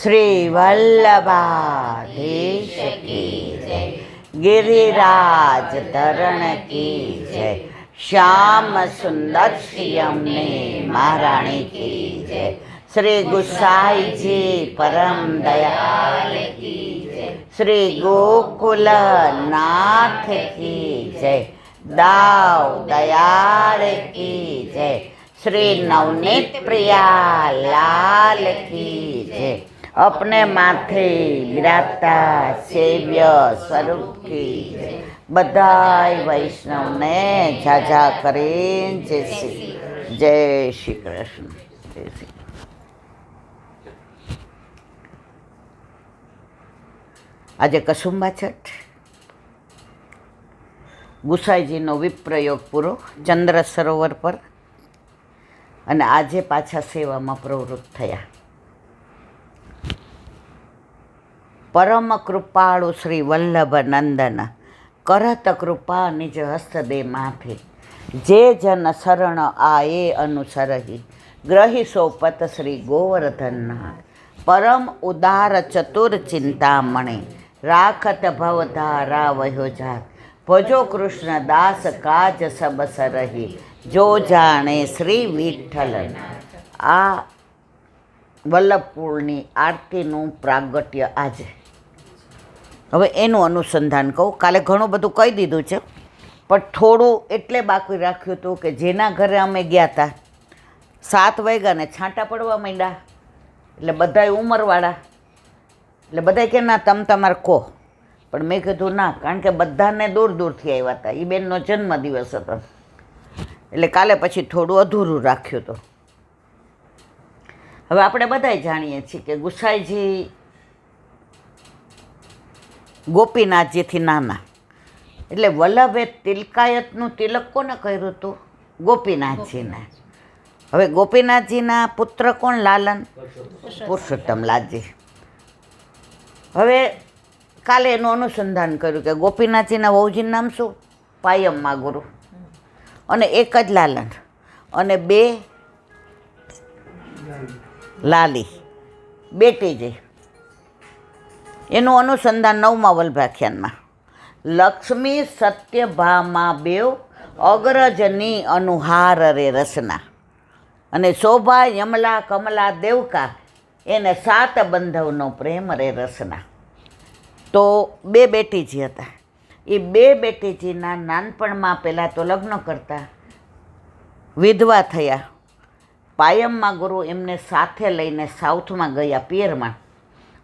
શ્રી વલ્લભાધીશ કી જય, गिरिराज धरण की जय, श्याम सुंदर श्रियमने महाराणी की जय, श्री गुसाई जी परम दयाल की जय, श्री गोकुल नाथ की जय, दाव दयाल की जय, श्री नवनीत प्रिया लाल की जय, अपने माथे विराजता सेव्य स्वरूप की बधाई वैष्णव ने झाझा करें जय श्री कृष्ण। जय श्री आज कसुंबा छठ गुसाईजीनो विप्रयोग पूरो चंद्र सरोवर पर अने आजे पाछा सेवामां प्रवृत्त थया। परम कृपाळु श्री वल्लभ नंदन करत कृपा निज हस्त दे माथे, जे जन शरण आए अनुसरहि ग्रही सोपत श्री गोवर्धन। परम उदार चतुर चिंतामणि राखत भवधारा वह्यो जात, भजो कृष्ण दास काज सब सरहि जो जाने श्री विठ्ठल। आ वल्लभपुरनी आरतीनुं प्रागट्य आज હવે એનું અનુસંધાન કહું। કાલે ઘણું બધું કહી દીધું છે, પણ થોડું એટલે બાકી રાખ્યું હતું કે જેના ઘરે અમે ગયા હતા 7 વાગ્યા ને છાંટા પડવા માંડ્યા, એટલે બધાય ઉંમરવાળા, એટલે બધાય કે ના તમે તમારે કહો, પણ મેં કીધું ના, કારણ કે બધાને દૂર દૂરથી આવ્યા હતા, એ બેનનો જન્મદિવસ હતો, એટલે કાલે પછી થોડું અધૂરું રાખ્યું હતું। હવે આપણે બધાય જાણીએ છીએ કે ગુસાઈજી ગોપીનાથજીથી નાના, એટલે વલ્લભે તિલકાયતનું તિલક કોને કર્યું હતું? ગોપીનાથજીને। હવે ગોપીનાથજીના પુત્ર કોણ? લાલન પુરુષોત્તમ લાલજી। હવે કાલે એનું અનુસંધાન કર્યું કે ગોપીનાથજીના વહુજીનું નામ શું? પાયમ્મા ગુરુ, અને એક જ લાલન અને 2 લાલી બેટીજી। એનું અનુસંધાન 9મા વલ્ભાખ્યાનમાં લક્ષ્મી સત્યભામા બેવ અગ્રજની અનુહાર રે રસના, અને શોભા યમલા કમલા દેવકા એને 7 બંધવનો પ્રેમ રે રસના। તો 2 બેટીજી હતા, એ 2 બેટીજીના નાનપણમાં પહેલાં તો લગ્ન કરતા વિધવા થયા। પાયમ્મા ગુરુ એમને સાથે લઈને સાઉથમાં ગયા પિયરમાં,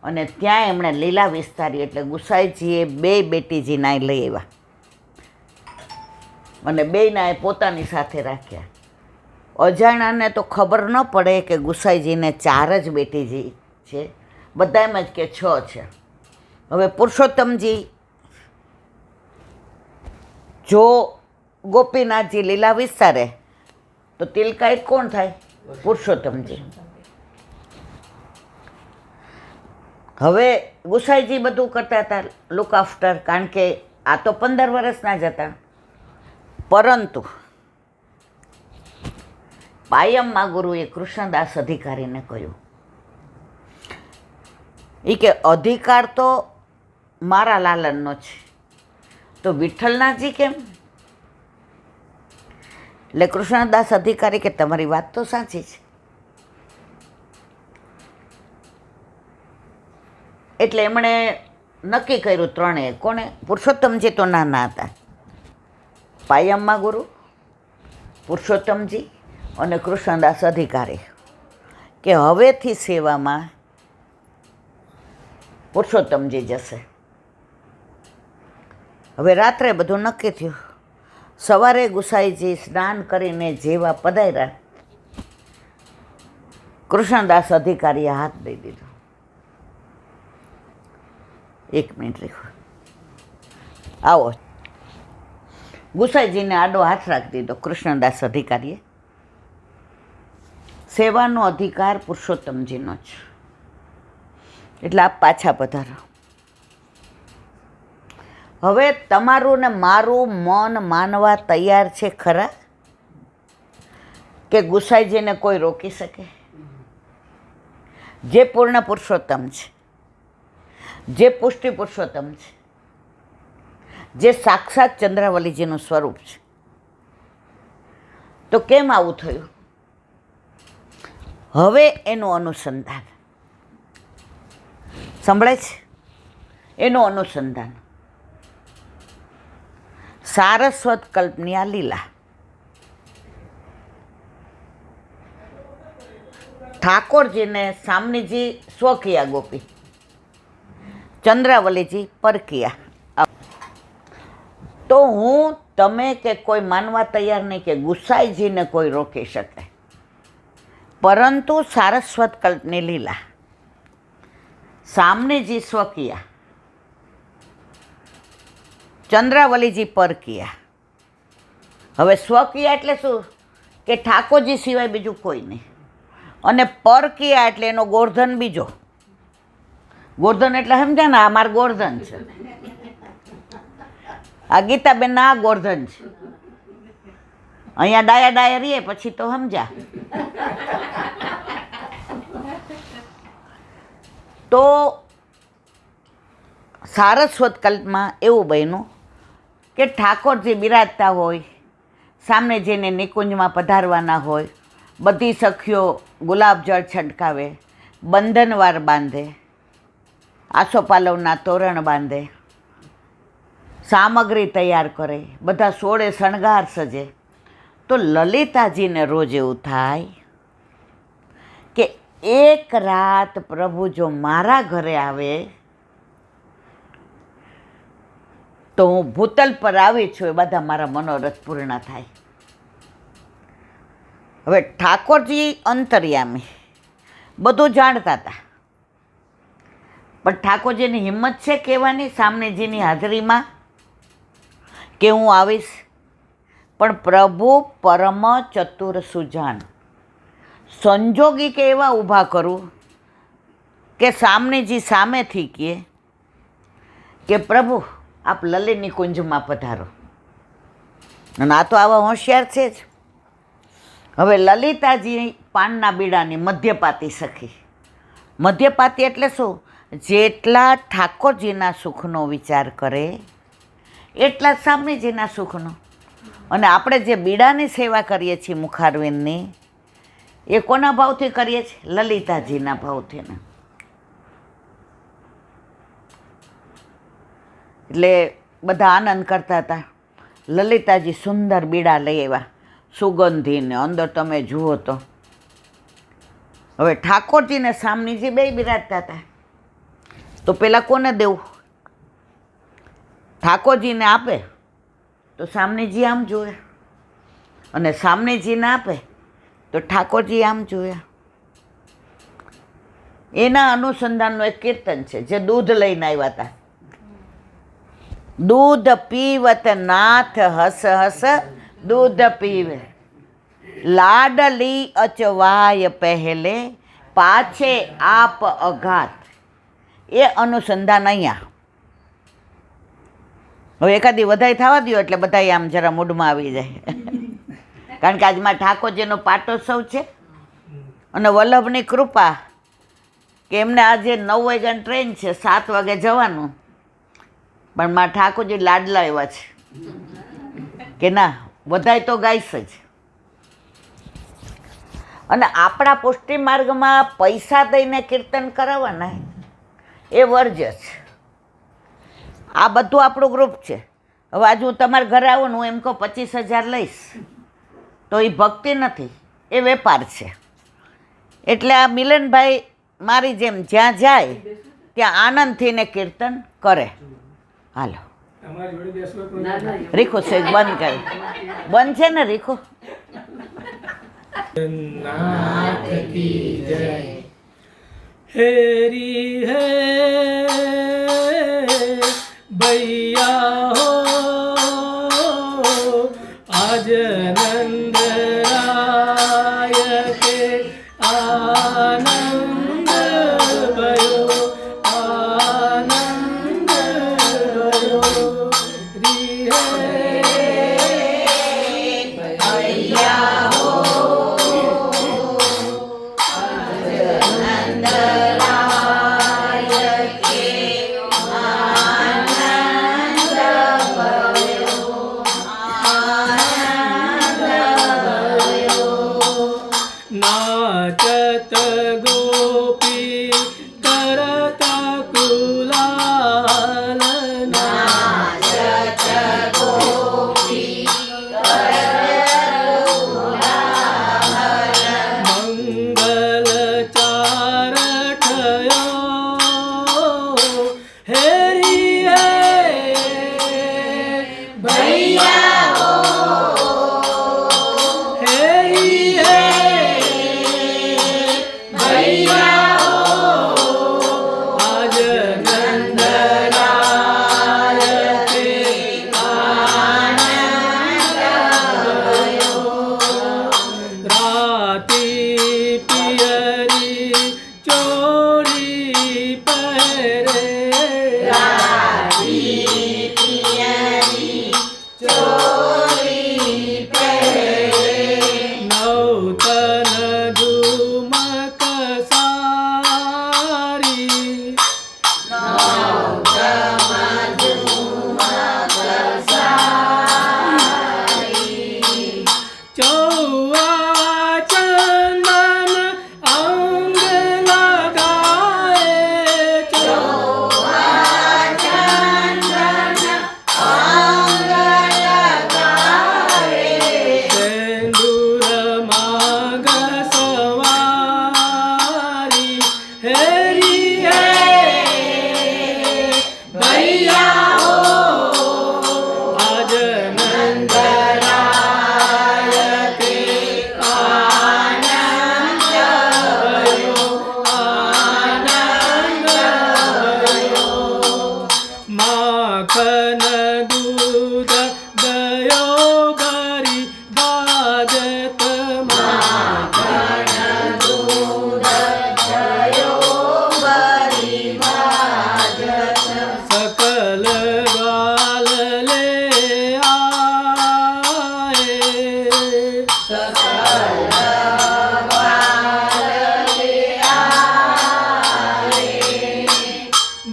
અને ત્યાં એમણે લીલા વિસ્તારી એટલે ગુસાઈજીએ 2 બેટીજીના લઈ આવ્યા અને 2ના પોતાની સાથે રાખ્યા। અજાણાને તો ખબર ન પડે કે ગુસાઈજીને 4 જ બેટીજી છે, બધા એમ જ કે 6 છે। હવે પુરુષોત્તમજી, જો ગોપીનાથજી લીલા વિસ્તારે તો તિલકાયત કોણ થાય? પુરુષોત્તમજી। હવે ગુસાઈજી બધું કરતા હતા લુક આફ્ટર, કારણ કે આ તો 15 વર્ષના જ હતા, પરંતુ પાયમ્મા ગુરુએ કૃષ્ણદાસ અધિકારીને કહ્યું એ કે અધિકાર તો મારા લાલનનો છે, તો વિઠ્ઠલનાથજી કેમ? એટલે કૃષ્ણદાસ અધિકારી કે તમારી વાત તો સાચી છે। એટલે એમણે નક્કી કર્યું ત્રણેય, કોણે? પુરુષોત્તમજી તો નાના હતા, પાયમ્મા ગુરુ, પુરુષોત્તમજી અને કૃષ્ણદાસ અધિકારી, કે હવેથી સેવામાં પુરુષોત્તમજી જશે। હવે રાત્રે બધું નક્કી થયું। સવારે ગુસાઈજી સ્નાન કરીને જેવા પધાર્યા, કૃષ્ણદાસ અધિકારીએ હાથ દઈ દીધો। 1 મિનિટ રેખો, આવો। ગુસાઈજીને આડો હાથ રાખી દીધો કૃષ્ણદાસ અધિકારીએ। સેવાનો અધિકાર પુરુષોત્તમજીનો જ, એટલે આપ પાછા પધારો। હવે તમારું ને મારું મન માનવા તૈયાર છે ખરા કે ગુસાઈજીને કોઈ રોકી શકે? જે પૂર્ણ પુરુષોત્તમ છે, જે પુષ્ટિ પુરુષોત્તમ છે, જે સાક્ષાત ચંદ્રાવલીજીનું સ્વરૂપ છે. તો કેમ આવું થયું? હવે એનું અનુસંધાન સંભળાય છે. એનું અનુસંધાન સારસ્વત કલ્પની આ લીલા. ઠાકોરજીને સામનીજી સ્વકીયા ગોપી, ચંદ્રાવલીજી પરકીયા. તો હું તમે કે કોઈ માનવા તૈયાર નહીં કે ગુસાઈજીને કોઈ રોકી શકે, પરંતુ સારસ્વત કલ્પની લીલા, સામનેજી સ્વકીયા, ચંદ્રાવલીજી પરકીયા. હવે સ્વકીયા એટલે શું? કે ઠાકોરજી સિવાય બીજું કોઈ નહીં. અને પરકીયા એટલે એનો ગોર્ધન બીજો. ગોર્ધન એટલે સમજ્યા ને, આ મારું ગોર્ધન છે, આ ગીતાબેન આ ગોર્ધન છે. અહીંયા ડાયા ડાયા રહીએ પછી તો સમજ્યા. તો સારસ્વત કલ્પમાં એવું બન્યું કે ઠાકોરજી બિરાજતા હોય, સામે જઈને નિકુંજમાં પધારવાના હોય, બધી સખીઓ ગુલાબજળ છંટકાવે, બંધનવાર બાંધે, આસોપાલવના તોરણ બાંધે, સામગ્રી તૈયાર કરે, બધા સોળે શણગાર સજે. તો લલિતાજીને રોજ એવું થાય કે એક રાત પ્રભુ જો મારા ઘરે આવે તો હું ભૂતલ પર આવી છું, એ બધા મારા મનોરથ પૂર્ણ થાય. હવે ઠાકોરજી અંતર્યામી બધું જાણતા હતા, પણ ઠાકોરજીની હિંમત છે કહેવાની સામનેજીની હાજરીમાં કે હું આવીશ. પણ પ્રભુ પરમ ચતુર સુજાન, સંજોગી કે એવા ઊભા કરું કે સામનેજી સામેથી કહે કે પ્રભુ આપ લલિતની કુંજમાં પધારો. અને આ તો આવા હોશિયાર છે જ. હવે લલિતાજી પાનના બીડાની મધ્યપાતી સખી. મધ્યપાતી એટલે શું? જેટલા ઠાકોરજીના સુખનો વિચાર કરે એટલા જ સામનેજીના સુખનો. અને આપણે જે બીડાની સેવા કરીએ છીએ મુખારવિંદની, એ કોના ભાવથી કરીએ છીએ? લલિતાજીના ભાવથી. ને એટલે બધા આનંદ કરતા હતા. લલિતાજી સુંદર બીડા લઈ આવ્યા, સુગંધીને, અંદર તમે જુઓ તો. હવે ઠાકોરજીને સામનીજી બે બિરાજતા હતા. તો પેલા કોને દેવું? ઠાકોરજીને આપે તો સામનેજી આમ જોવે, અને સામનેજીને આપે તો ઠાકોરજી આમ જોયા. એના અનુસંધાનનું એક કીર્તન છે જે દૂધ લઈને આવ્યા હતા. દૂધ પીવત નાથ હસ હસ દૂધ પીવે, લાડલી અચવાય પહેલે પાછે આપ અઘાત. એ અનુસંધાન અહીંયા. હવે એકાદી વધાઈ થવા દો એટલે બધા આમ જરા મૂડમાં આવી જાય. કારણ કે આજમાં ઠાકોરજીનો પાટોત્સવ છે અને વલ્લભની કૃપા કે એમને આજે 9 વાગ્યાની ટ્રેન છે, 7 વાગે જવાનું, પણ માં ઠાકોરજી લાડલા એવા છે કે ના વધાય તો ગાઈશ જ. અને આપણા પુષ્ટિ માર્ગમાં પૈસા દઈને કીર્તન કરાવવાના એ વર્જ્ય છે. આ બધું આપણું ગ્રુપ છે. હવે આજે હું તમારા ઘરે આવું ને હું એમ કહું 25,000 લઈશ, તો એ ભક્તિ નથી, એ વેપાર છે. એટલે આ મિલનભાઈ મારી જેમ જ્યાં જાય ત્યાં આનંદથી ને કીર્તન કરે. હાલો રીખો છે બંધ કરે, બંધ છે ને રીખો. नाथ की जय हेरी है भैया हो आज नंद राय के आनंद भयो आनंद भयो री है ભૈયા ગયો હેરી હે ભૈયા હેરી હે ભૈયા આજ નંદરાય કે રાતી પિયરી ચોળી પહેરે નવતન ઝુમક સારી ચૌવા ચંદન અંગ લગાએ સિંદૂર માંગ સવારી હેરી હે ભૈયા આજ નંદરાય કે આનંદ ગયો માખન દૂધ દયો ભરી બાજત सकल ग्वाल ले आए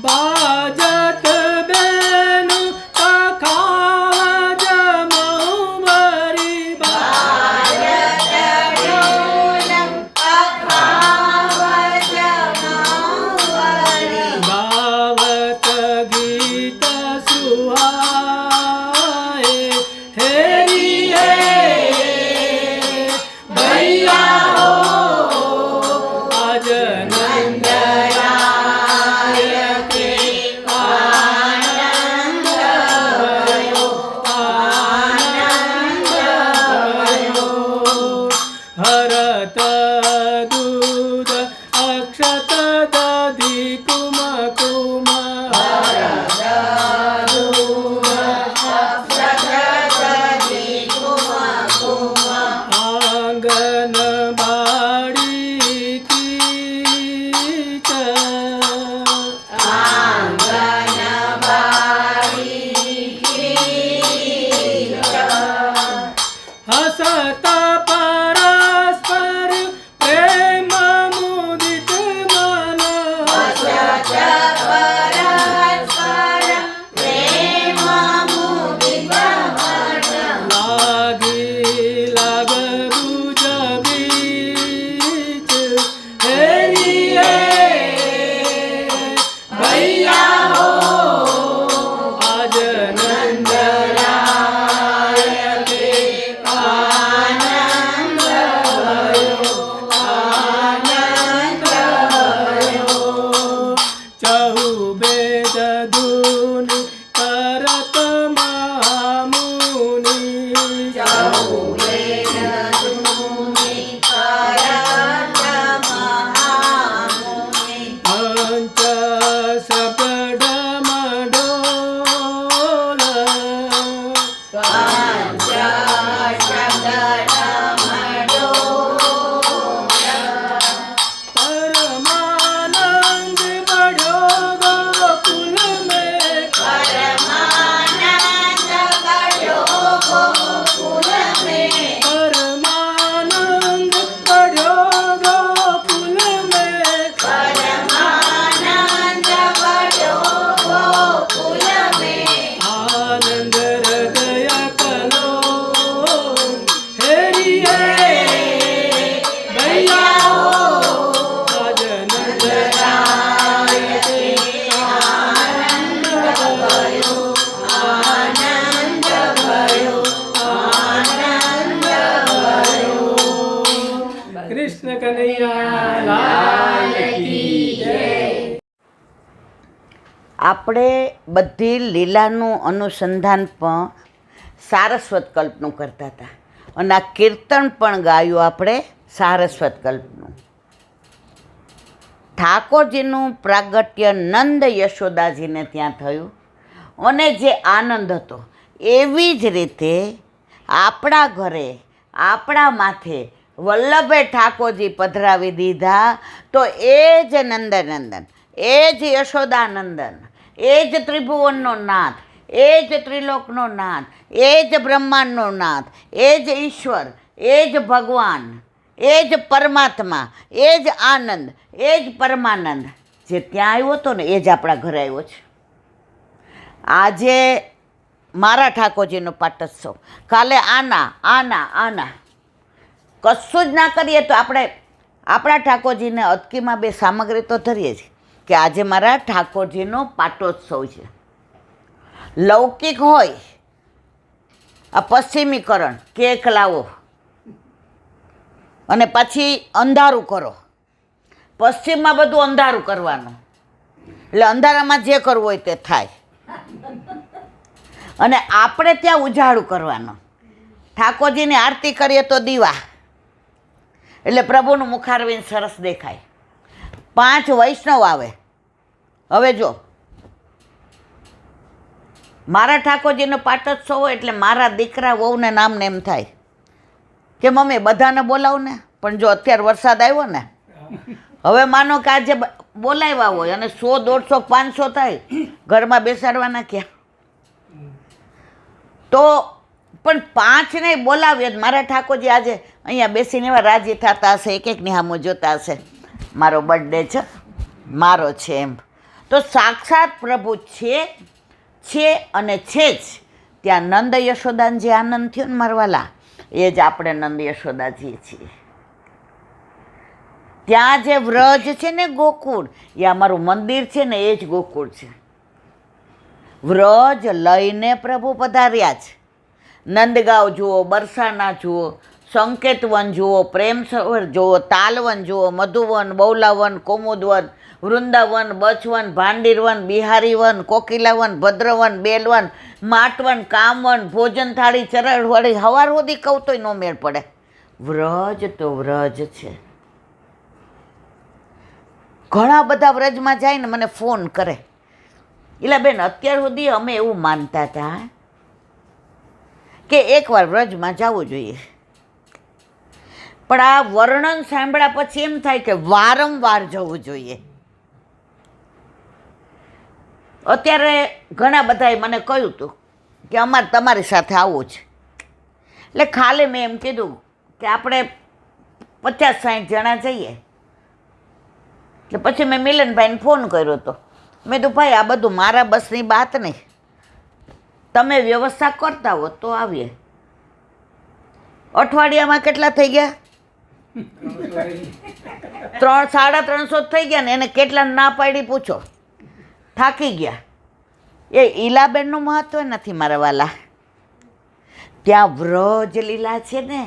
बाजत बेन तखाव जमौवरी गावत गीत सुहाए हेरी हे भैया आज नंदराय के आनंद गयो हरत दूध अक्षत दधि कुम कुम आंगन बाड़ी कीच हसत परस्पर प्रेम मुदित मन આપણે બધી લીલાનું અનુસંધાન પણ સારસ્વત કલ્પનું કરતા હતા અને આ કીર્તન પણ ગાયું આપણે સારસ્વત કલ્પનું. ઠાકોરજીનું પ્રાગટ્ય નંદ યશોદાજીને ત્યાં થયું અને જે આનંદ હતો એવી જ રીતે આપણા ઘરે આપણા માથે વલ્લભે ઠાકોરજી પધરાવી દીધા. તો એ જ નંદનંદન, એ જ યશોદાનંદન, એ જ ત્રિભુવનનો નાથ, એ જ ત્રિલોકનો નાથ, એ જ બ્રહ્માંડનો નાથ, એ જ ઈશ્વર, એ જ ભગવાન, એ જ પરમાત્મા, એ જ આનંદ, એ જ પરમાનંદ જે ત્યાં આવ્યો હતો ને એ જ આપણા ઘરે આવ્યો છે. આજે મારા ઠાકોરજીનો પાટોત્સવ, કાલે આના આના આના કશું જ ના કરીએ તો આપણે આપણા ઠાકોરજીને અટકીમાં બે સામગ્રી તો ધરીએ છીએ કે આજે મારા ઠાકોરજીનો પાટોત્સવ છે. લૌકિક હોય આ પશ્ચિમીકરણ, કેક લાવો અને પછી અંધારું કરો. પશ્ચિમમાં બધું અંધારું કરવાનું એટલે અંધારામાં જે કરવું હોય તે થાય અને આપણે ત્યાં ઉજાળું કરવાનું. ઠાકોરજીની આરતી કરીએ તો દીવા એટલે પ્રભુનું મુખારવિંદ સરસ દેખાય. 5 વૈષ્ણવ આવે. હવે જો મારા ઠાકોરજીનો પાટોત્સવ હોય એટલે મારા દીકરા વહુને નામને એમ થાય કે મમ્મી બધાને બોલાવ ને, પણ જો અત્યારે વરસાદ આવ્યો ને હવે માનો કે આજે બોલાવ્યા હોય અને 100, 150, 500 થાય, ઘરમાં બેસાડવાના ક્યાં? તો પણ 5 ને બોલાવીએ. મારા ઠાકોરજી આજે અહીંયા બેસીને એવા રાજી થતા હશે, એક એકની સામું જોતા હશે મારો બર્થડે છે, મારો છે એમ. તો સાક્ષાત પ્રભુ છે અને છે જ. ત્યાં નંદ યશોદાને જે આનંદ થયો ને મારવાલા, એ જ આપણે નંદ યશોદાજી છીએ. ત્યાં જે વ્રજ છે ને ગોકુળ, એ અમારું મંદિર છે ને એ જ ગોકુળ છે. વ્રજ લઈને પ્રભુ પધાર્યા છે. નંદગાંવ જુઓ, બરસાના જુઓ, સંકેતવન જુઓ, પ્રેમ સરોવર જુઓ, તાલવન જુઓ, મધુવન, બૌલાવન, કૌમુદવન, વૃંદાવન, બચવન, ભાંડીરવન, બિહારીવન, કોકિલાવન, ભદ્રવન, બેલવન, માટવન, કામવન, ભોજન થાળી, ચરણવાળી, હવાર સુધી કહું તોય ન મેળ પડે. વ્રજ તો વ્રજ છે. ઘણા બધા વ્રજમાં જાય ને મને ફોન કરે, એટલે બેન અત્યાર સુધી અમે એવું માનતા હતા કે એકવાર વ્રજમાં જવું જોઈએ, પણ આ વર્ણન સાંભળ્યા પછી એમ થાય કે વારંવાર જવું જોઈએ. અત્યારે ઘણા બધાએ મને કહ્યું હતું કે અમારે તમારી સાથે આવવું છે, એટલે ખાલી મેં એમ કીધું કે આપણે 50-60 જણા જઈએ. એટલે પછી મેં મિલનભાઈને ફોન કર્યો હતો. મેં કીધું ભાઈ આ બધું મારા બસની વાત નહીં, તમે વ્યવસ્થા કરતા હો તો આવીએ. અઠવાડિયામાં કેટલા થઈ ગયા? 300-350 થઈ ગયા ને. એને કેટલા ના પાડી પૂછો, થાકી ગયા. એ ઈલાબેનનું મહત્વ નથી મારા વાલા. ત્યાં વ્રજ લીલા છે ને,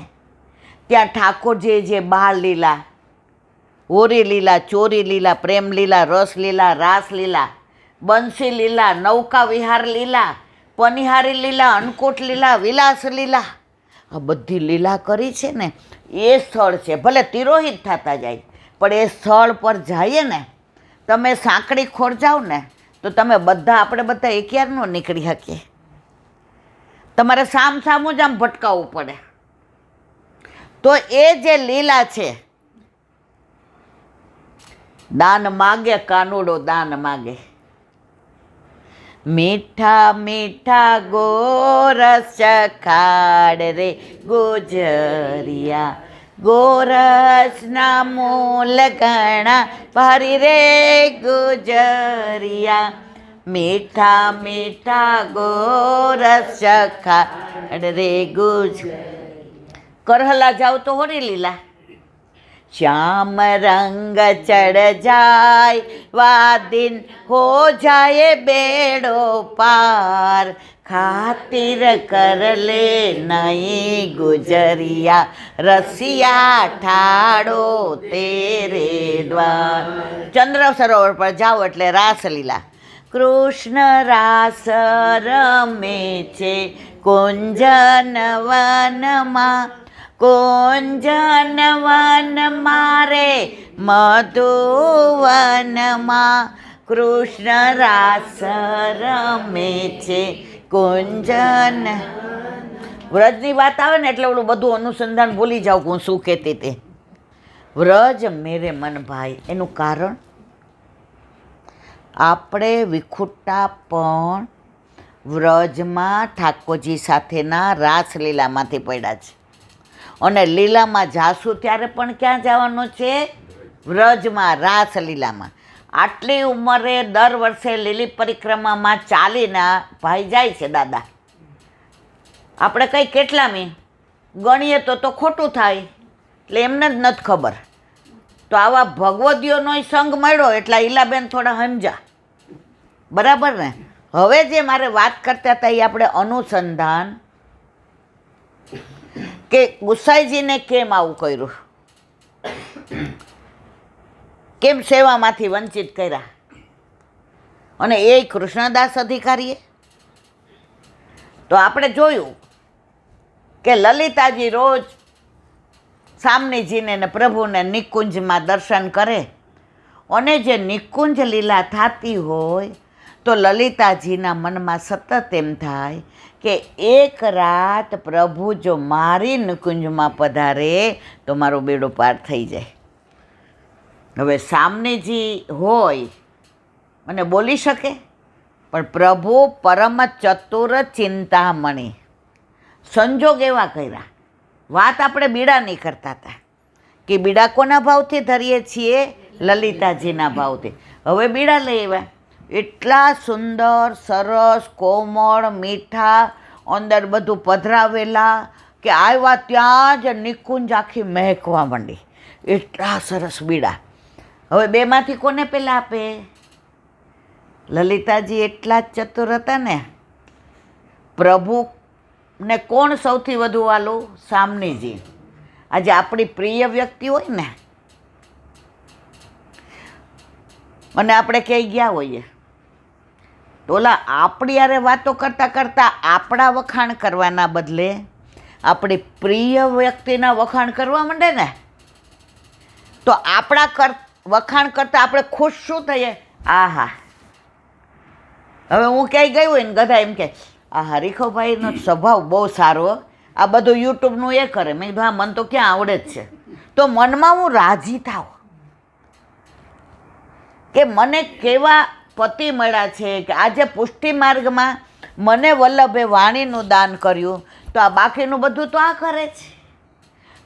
ત્યાં ઠાકોરજીએ જે બાળ લીલા, હોરી લીલા, ચોરી લીલા, પ્રેમ લીલા, રસ લીલા, રાસ લીલા, બંસી લીલા, નૌકા વિહાર લીલા, પનિહારી લીલા, અન્નકૂટ લીલા, વિલાસ લીલા, આ બધી લીલા કરી છે ને એ સ્થળ છે. ભલે તિરોહિત થતા જાય, પણ એ સ્થળ પર જઈએ ને, તમે સાંકડી ખોર જાઓ ને તો તમે બધા, આપણે બધા એકયાર ન નીકળી શકીએ. તમારે સામું જ આમ ભટકાવવું પડે. તો એ જે લીલા છે, દાન માગે કાનુડો દાન માગે. મીઠા મીઠા ગોરસ ખાડ રે ગુજરિયા, ગોરસના મૂલ ઘણા ભારી રે ગુજરિયા. મીઠા મીઠા ગોરસ ખાડ રે ગુજ. કરહલા જાઓ તો હોરી લીલા. શ્યામ રંગ ચढ़ જાય વાદિન હો જાય બેડો પાર, ખાतिर कर ले नहीं गुजरिया, रसिया ઠાડો તેરે દ્વાર. ચંદ્ર સરોવર પર જાઓ એટલે રાસલીલા. કૃષ્ણ રાસ રમે છે કુંજન વનમાં, કુંજન વનમાં રે મધુવનમાં, કૃષ્ણ રાસ રમે છે કુંજન. વ્રજની વાત આવે ને એટલે ઓલું બધું અનુસંધાન ભૂલી જાઉં હું શું કહેતી તે. વ્રજ મેરે મન ભાઈ, એનું કારણ આપણે વિખુટા પણ વ્રજમાં ઠાકોરજી સાથેના રાસલીલામાંથી પડ્યા છે. અને લીલામાં જાશું ત્યારે પણ ક્યાં જવાનું છે? વ્રજમાં, રાસલીલામાં. આટલી ઉંમરે દર વર્ષે લીલી પરિક્રમામાં ચાલીને ભાઈ જાય છે દાદા. આપણે કંઈ કેટલામી ગણીએ તો ખોટું થાય, એટલે એમને જ નથી ખબર. તો આવા ભગવદીઓનો સંગ મળ્યો એટલે ઈલાબેન થોડા સમજા, બરાબર ને? હવે જે મારે વાત કરતા હતા એ આપણે અનુસંધાન કે ગુસાઈજીને કેમ આવું કર્યું, કેમ સેવામાંથી વંચિત કર્યા, અને એ કૃષ્ણદાસ અધિકારીએ. તો આપણે જોયું કે લલિતાજી રોજ સામનેજીને ને પ્રભુને નિકુંજમાં દર્શન કરે, અને જે નિકુંજ લીલા થતી હોય તો લલિતાજીના મનમાં સતત એમ થાય કે એક રાત પ્રભુ જો મારી નિકુંજમાં પધારે તો મારો બેડો પાર થઈ જાય. હવે સામનેજી હોય અને બોલી શકે, પણ પ્રભુ પરમ ચતુર ચિંતામણી, સંજોગ એવા કર્યા. વાત આપણે બીડાની કરતા હતા કે બીડા કોના ભાવથી ધરીએ છીએ? લલિતાજીના ભાવથી. હવે બીડા લઈ આવ્યા, એટલા સુંદર સરસ કોમળ મીઠા અંદર બધું પધરાવેલા કે આવ્યા ત્યાં જ નિકુંજ આખી મહેકવા માંડી. એટલા સરસ બીડા. હવે બેમાંથી કોને પહેલાં આપે? લલિતાજી એટલા જ ચતુર હતા ને. પ્રભુને કોણ સૌથી વધુ વાલું? સામનેજી. આજે આપણી પ્રિય વ્યક્તિ હોય ને, અને આપણે ક્યાંય ગયા હોઈએ તો ઓલા આપણી યારે વાતો કરતાં કરતાં આપણા વખાણ કરવાના બદલે આપણી પ્રિય વ્યક્તિના વખાણ કરવા માંડે ને, તો આપણા વખાણ કરતાં આપણે ખુશ શું થઈએ? આહા, હવે હું ક્યાંય ગઈ હોય ને ગધા એમ કે આ હરીખોભાઈનો સ્વભાવ બહુ સારો, આ બધું યુટ્યુબનું એ કરે. મેં કીધું હા, મને તો ક્યાં આવડે જ છે. તો મનમાં હું રાજી થાવ કે મને કેવા પતિ મળ્યા છે, કે આજે પુષ્ટિ માર્ગમાં મને વલ્લભે વાણીનું દાન કર્યું, તો આ બાકીનું બધું તો આ કરે છે.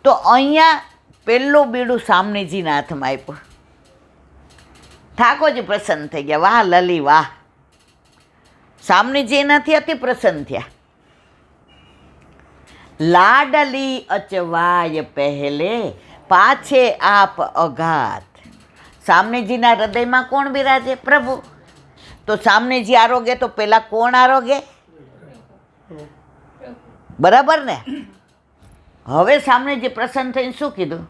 તો અહીંયા પહેલું બીડું સામનેજીના હાથમાં આપ્યું. ઠાકોરજી પ્રસન્ન થઈ ગયા. વાહ લલી વાહ. સામનેજી એનાથી અતિ પ્રસન્ન થયા. લાડલી અચવાય પહેલે પાછે આપ અઘાત. સામનેજીના હૃદયમાં કોણ બિરાજે? પ્રભુ. તો સામનેજી આરોગે તો પેલા કોણ આરોગે? બરાબર ને? હવે સામનેજી પ્રસન્ન થઈને શું કીધું?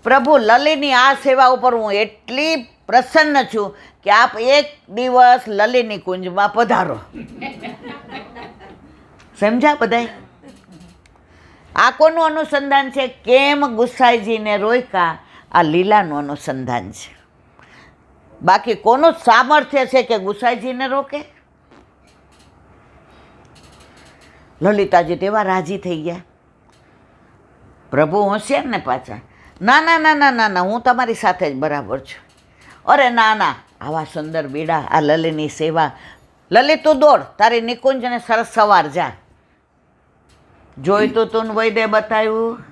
પ્રભુ, લલીની આ સેવા ઉપર હું એટલી પ્રસન્ન છું કે આપ એક દિવસ લલીની કુંજમાં પધારો. સમજ્યા બધાય? આ કોનું અનુસંધાન છે? કેમ ગુસાઈજીને રોક્યા? આ લીલાનું અનુસંધાન છે. બાકી કોનું સામર્થ્ય છે કે ગુસાઈજીને રોકે? લલિતાજી તેવા રાજી થઈ ગયા. પ્રભુ હોશિયાર ને પાછા. ના ના ના ના ના ના, હું તમારી સાથે જ બરાબર છું. અરે ના ના, આવા સુંદર બીડા, આ લલીની સેવા. લલિત તું દોડ, તારી નિકુંજને સરસ સવાર જા. જોઈતું તું વૈદે બતાવ્યું.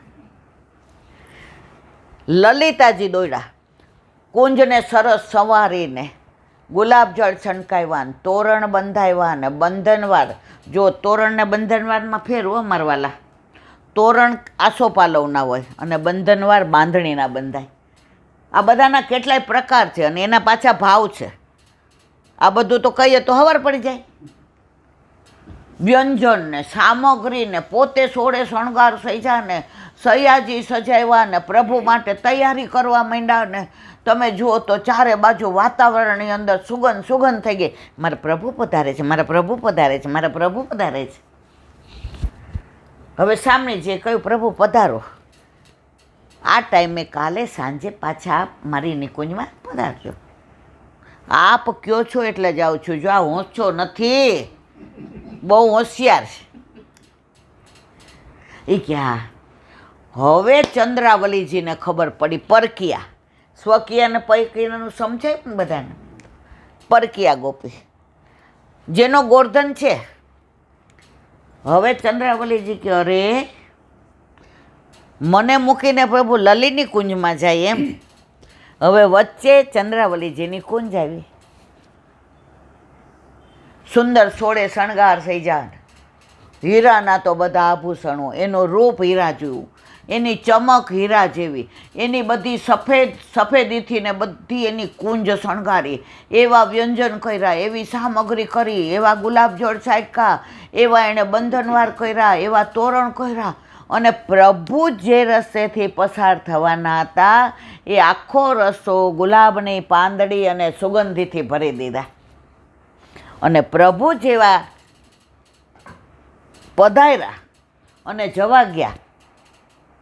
લલિતાજી દોડ્યા, કુંજને સરસ સવારીને ગુલાબ જળ છંટકાવ્યા, તોરણ બંધાવ્યા ને બંધનવાર. જો તોરણને બંધનવારમાં ફેરવો મારવાલા. તોરણ આસોપાલવના હોય અને બંધનવાર બાંધણીના બંધાય. આ બધાના કેટલાય પ્રકાર છે અને એના પાછા ભાવ છે. આ બધું તો કહીએ તો ખબર પડી જાય. વ્યંજન ને સામગ્રી ને પોતે સોળે શણગાર સજ્યા ને સયાજી સજાવ્યા ને પ્રભુ માટે તૈયારી કરવા માંડ્યા ને તમે જુઓ તો ચારે બાજુ વાતાવરણની અંદર સુગંધ સુગંધ થઈ ગઈ. મારા પ્રભુ પધારે છે, મારા પ્રભુ પધારે છે, મારા પ્રભુ પધારે છે. હવે સ્વામીજીએ કહ્યું, પ્રભુ પધારો. આ ટાઈમે કાલે સાંજે પાછા મારી નિકુંજમાં પધારજો. આપ કયો છો એટલે જાઉં છું. જો આ હોંચો નથી, બહુ હોશિયાર છે. એ ક્યાં હવે ચંદ્રાવલીજીને ખબર પડી. પરકિયા, સ્વકીયા ને પૈકિયાનું સમજાય પણ બધાને. પરકિયા ગોપી જેનો ગોર્ધન છે. હવે ચંદ્રાવલીજી કે અરે મને મૂકીને પ્રભુ લલીની કુંજમાં જાય એમ. હવે વચ્ચે ચંદ્રાવલીજીની કુંજ આવી. સુંદર સોળે શણગાર થઈ જાય. હીરાના તો બધા આભૂષણો, એનો રૂપ હીરા જેવું, એની ચમક હીરા જેવી, એની બધી સફેદીથી ને બધી એની કુંજ શણગારી, એવા વ્યંજન કર્યા, એવી સામગ્રી કરી, એવા ગુલાબજળ છાંટ્યા, એવા એણે બંધનવાર કર્યા, એવા તોરણ કર્યા. અને પ્રભુ જે રસ્તેથી પસાર થવાના હતા એ આખો રસ્તો ગુલાબની પાંદડી અને સુગંધીથી ભરી દીધા. અને પ્રભુ જેવા પધાર્યા અને જવા ગયા.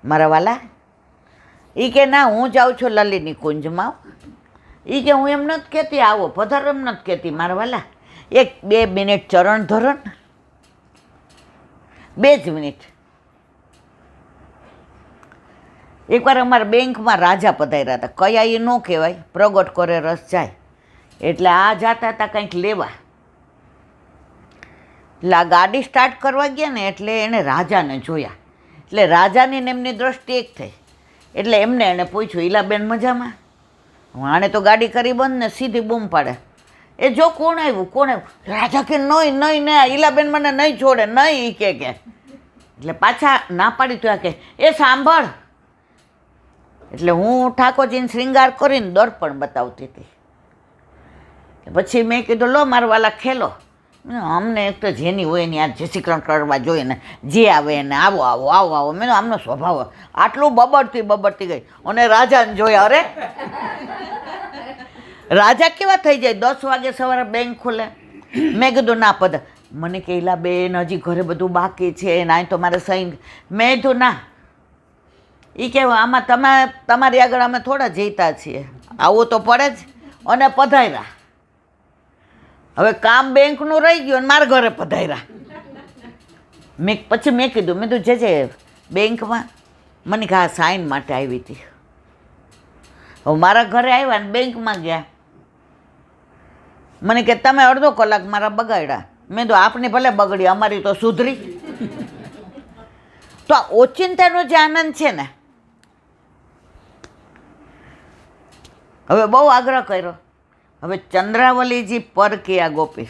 મારા વાલા એ કે ના, હું જાઉં છું લલીની કુંજમાં. એ કે હું એમ નથી કહેતી આવો પધારો, એમ નથી કહેતી મારા વાલા. 1-2 મિનિટ ચરણ ધરણ, 2 જ મિનિટ. એકવાર અમારા બેંકમાં રાજા પધાર્યા હતા. કયા એ ન કહેવાય, પ્રગટ કરે રસ જાય. એટલે આ જાતા હતા કંઈક લેવા. એટલે આ ગાડી સ્ટાર્ટ કરવા ગયા ને એટલે એણે રાજાને જોયા. એટલે રાજાની ને એમની દ્રષ્ટિ એક થઈ. એટલે એમને એણે પૂછ્યું, ઈલાબેન મજામાં? આણે તો ગાડી કરી બંધ ને સીધી બૂમ પાડે, એ જો કોણ આવ્યું, કોણ આવ્યું? રાજા કે નહીં નહીં નહીં, ઈલાબેન મને નહીં છોડે, નહીં. એ કે એટલે પાછા ના પાડી તો આ કે એ સાંભળ. એટલે હું ઠાકોરજીને શ્રીંગાર કરીને દર્પણ બતાવતી હતી. પછી મેં કીધું લો મારા વાલા ખેલો. અમને એક તો જેની હોય ને આ જસીકરણ કરવા જોઈએ ને, જે આવે એને આવો આવો આવો આવો. મેં આમનો સ્વભાવ આટલું બબડતી ગઈ. અને રાજાને જોયા, અરે રાજા કેવા થઈ જાય, 10 વાગે સવારે બેંક ખુલે. મેં કીધું ના પદ. મને કહેલા બેન હજી ઘરે બધું બાકી છે ને, તો મારે સહી. મેં કીધું ના. એ કહેવા આમાં તમારી આગળ અમે થોડા જીતા છીએ, આવું તો પડે જ. અને પધાર્યા. હવે કામ બેંકનું રહી ગયું અને મારા ઘરે પધાર્યા. પછી મેં કીધું જે બેંકમાં મને કે આ સાઈન માટે આવી હતી. હવે મારા ઘરે આવ્યા ને બેંકમાં ગયા. મને કે તમે અડધો કલાક મારા બગાડ્યા. મેં તો આપની ભલે બગડી, અમારી તો સુધરી. તો આ ઓચિંતાનો જે આનંદ છે ને, હવે બહુ આગ્રહ કર્યો. હવે ચંદ્રાવલીજી પરકિયા ગોપી.